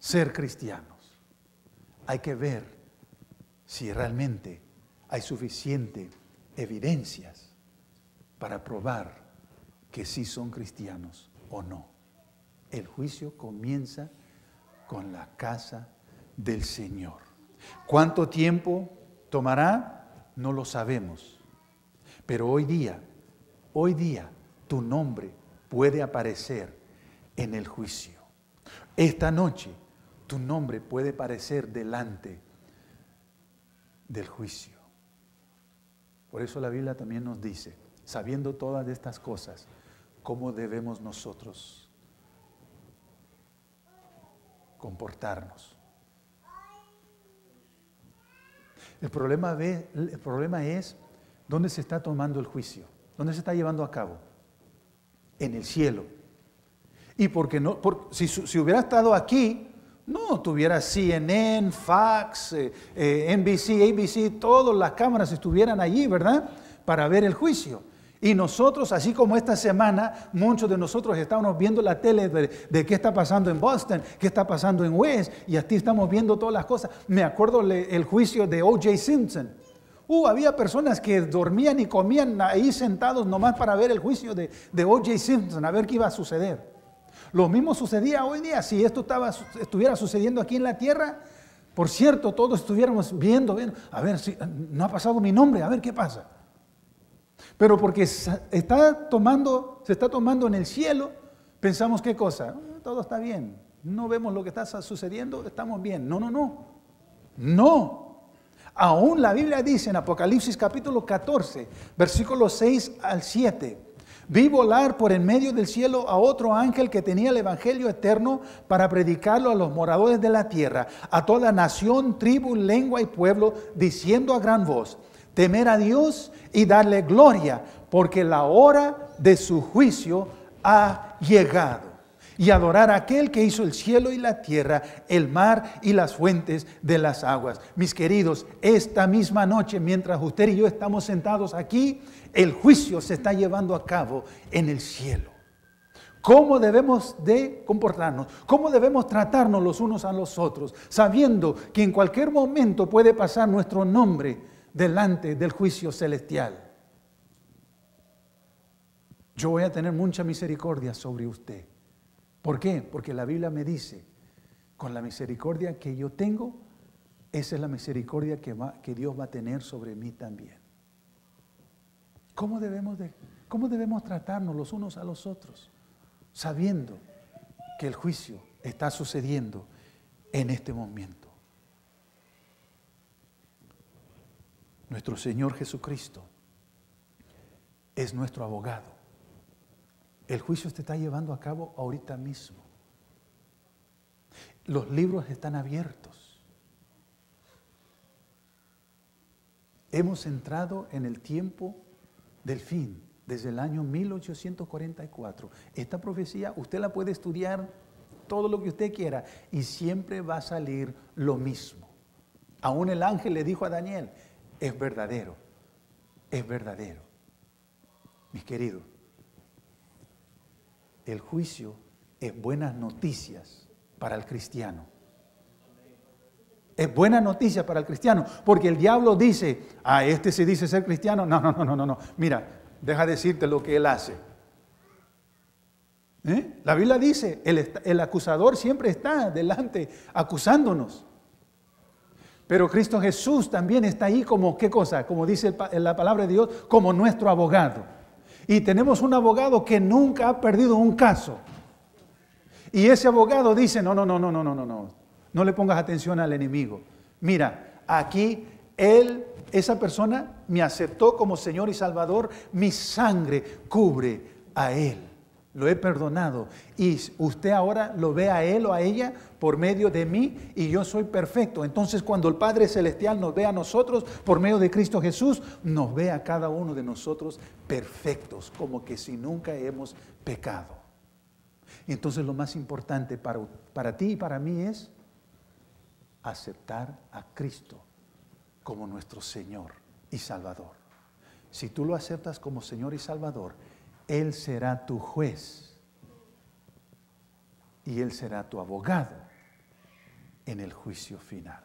ser cristianos. Hay que ver si realmente hay suficiente evidencias para probar que sí son cristianos o no. El juicio comienza con la casa del Señor. ¿Cuánto tiempo tomará? No lo sabemos. Pero hoy día, tu nombre puede aparecer en el juicio. Esta noche, tu nombre puede aparecer delante del juicio. Por eso la Biblia también nos dice, sabiendo todas estas cosas, ¿cómo debemos nosotros comportarnos? El problema es dónde se está tomando el juicio, dónde se está llevando a cabo. En el cielo. Y si hubiera estado aquí, no tuviera CNN, Fox, NBC, ABC, todas las cámaras estuvieran allí, ¿verdad? Para ver el juicio. Y nosotros, así como esta semana, muchos de nosotros estábamos viendo la tele de qué está pasando en Boston, qué está pasando en West, y así estamos viendo todas las cosas. Me acuerdo el juicio de O.J. Simpson. Había personas que dormían y comían ahí sentados nomás para ver el juicio de O.J. Simpson, a ver qué iba a suceder. Lo mismo sucedía hoy día. Si esto estuviera sucediendo aquí en la tierra, por cierto, todos estuviéramos viendo, a ver si no ha pasado mi nombre, a ver qué pasa. Pero porque se está tomando en el cielo, pensamos qué cosa, todo está bien, no vemos lo que está sucediendo, estamos bien. No. Aún la Biblia dice en Apocalipsis capítulo 14, versículos 6 al 7, vi volar por en medio del cielo a otro ángel que tenía el evangelio eterno para predicarlo a los moradores de la tierra, a toda nación, tribu, lengua y pueblo, diciendo a gran voz, temer a Dios y darle gloria, porque la hora de su juicio ha llegado. Y adorar a aquel que hizo el cielo y la tierra, el mar y las fuentes de las aguas. Mis queridos, esta misma noche, mientras usted y yo estamos sentados aquí, el juicio se está llevando a cabo en el cielo. ¿Cómo debemos de comportarnos? ¿Cómo debemos tratarnos los unos a los otros? Sabiendo que en cualquier momento puede pasar nuestro nombre delante del juicio celestial. Yo voy a tener mucha misericordia sobre usted. ¿Por qué? Porque la Biblia me dice, con la misericordia que yo tengo, esa es la misericordia que Dios va a tener sobre mí también. ¿Cómo debemos tratarnos los unos a los otros? Sabiendo que el juicio está sucediendo en este momento. Nuestro Señor Jesucristo es nuestro abogado. El juicio se está llevando a cabo ahorita mismo. Los libros están abiertos. Hemos entrado en el tiempo del fin, desde el año 1844. Esta profecía usted la puede estudiar todo lo que usted quiera y siempre va a salir lo mismo. Aún el ángel le dijo a Daniel, es verdadero, es verdadero. Mis queridos, el juicio es buenas noticias para el cristiano. Es buena noticia para el cristiano, porque el diablo dice, este se dice ser cristiano. No. Mira, deja decirte lo que él hace. La Biblia dice, el acusador siempre está delante acusándonos. Pero Cristo Jesús también está ahí como, ¿qué cosa? Como dice la palabra de Dios, como nuestro abogado. Y tenemos un abogado que nunca ha perdido un caso. Y ese abogado dice, no le pongas atención al enemigo. Mira, aquí esa persona me aceptó como Señor y Salvador, mi sangre cubre a él. Lo he perdonado. Y usted ahora lo ve a él o a ella por medio de mí y yo soy perfecto. Entonces cuando el Padre Celestial nos ve a nosotros por medio de Cristo Jesús, nos ve a cada uno de nosotros perfectos, como que si nunca hemos pecado. Entonces lo más importante para ti y para mí es aceptar a Cristo como nuestro Señor y Salvador. Si tú lo aceptas como Señor y Salvador, Él será tu juez y Él será tu abogado en el juicio final.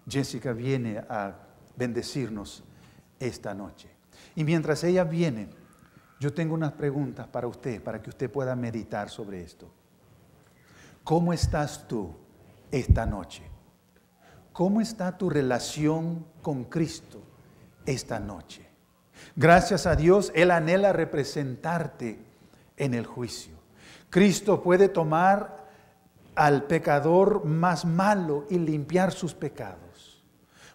Jessica viene a bendecirnos esta noche. Y mientras ella viene, yo tengo unas preguntas para usted, para que usted pueda meditar sobre esto. ¿Cómo estás tú esta noche? ¿Cómo está tu relación con Cristo esta noche? Gracias a Dios, Él anhela representarte en el juicio. Cristo puede tomar al pecador más malo y limpiar sus pecados.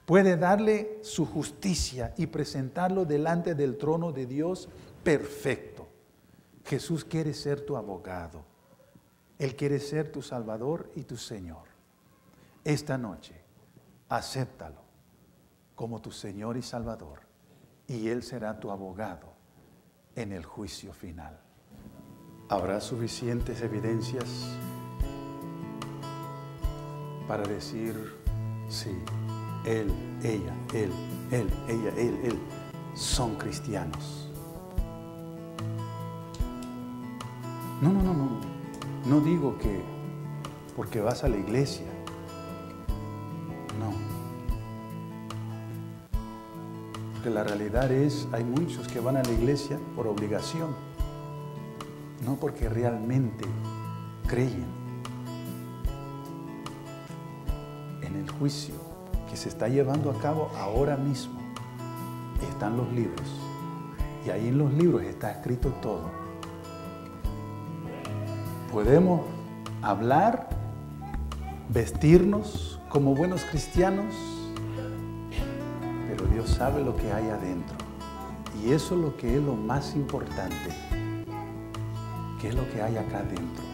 Puede darle su justicia y presentarlo delante del trono de Dios perfecto. Jesús quiere ser tu abogado. Él quiere ser tu Salvador y tu Señor. Esta noche, acéptalo como tu Señor y Salvador, y Él será tu abogado en el juicio final. ¿Habrá suficientes evidencias para decir, sí, él, ella, él, son cristianos? No. No digo que porque vas a la iglesia. No. Porque la realidad es, hay muchos que van a la iglesia por obligación, no porque realmente creen. En el juicio que se está llevando a cabo ahora mismo, están los libros. Y ahí en los libros está escrito todo. Podemos hablar, vestirnos como buenos cristianos, pero Dios sabe lo que hay adentro. Y eso es lo que es lo más importante. ¿Qué es lo que hay acá adentro?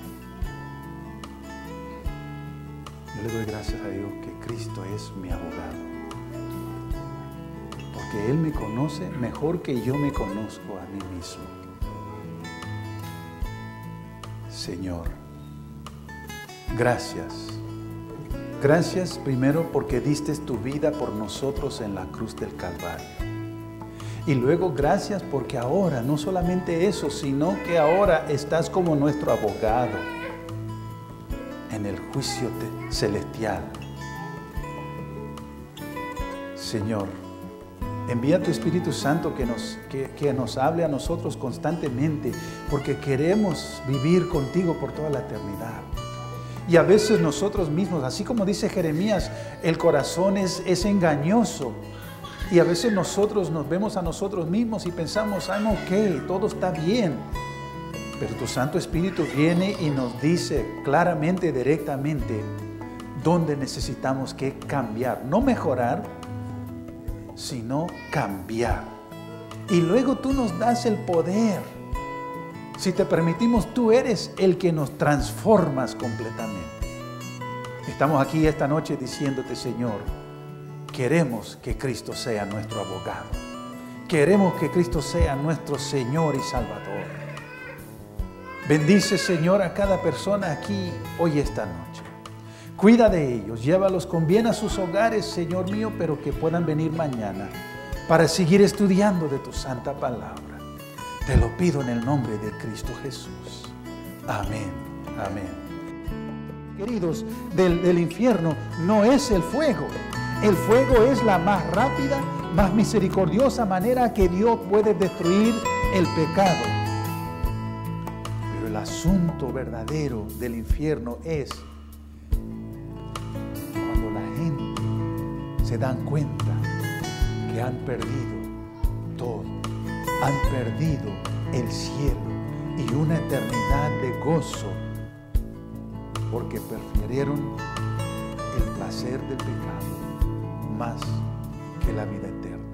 Yo le doy gracias a Dios que Cristo es mi abogado. Porque Él me conoce mejor que yo me conozco a mí mismo. Señor, gracias. Gracias primero porque diste tu vida por nosotros en la cruz del Calvario. Y luego gracias porque ahora, no solamente eso, sino que ahora estás como nuestro abogado en el juicio celestial. Señor, envía tu Espíritu Santo que nos hable a nosotros constantemente, porque queremos vivir contigo por toda la eternidad. Y a veces nosotros mismos, así como dice Jeremías, el corazón es engañoso. Y a veces nosotros nos vemos a nosotros mismos y pensamos, I'm ok, todo está bien. Pero tu Santo Espíritu viene y nos dice claramente, directamente, dónde necesitamos que cambiar. No mejorar, sino cambiar. Y luego tú nos das el poder. Si te permitimos, tú eres el que nos transformas completamente. Estamos aquí esta noche diciéndote, Señor, queremos que Cristo sea nuestro abogado. Queremos que Cristo sea nuestro Señor y Salvador. Bendice, Señor, a cada persona aquí hoy esta noche. Cuida de ellos, llévalos con bien a sus hogares, Señor mío, pero que puedan venir mañana para seguir estudiando de tu santa palabra. Te lo pido en el nombre de Cristo Jesús. Amén, amén. Queridos, del infierno no es el fuego. El fuego es la más rápida, más misericordiosa manera que Dios puede destruir el pecado. Pero el asunto verdadero del infierno es cuando la gente se dan cuenta que han perdido todo. Han perdido el cielo y una eternidad de gozo porque prefirieron el placer del pecado más que la vida eterna.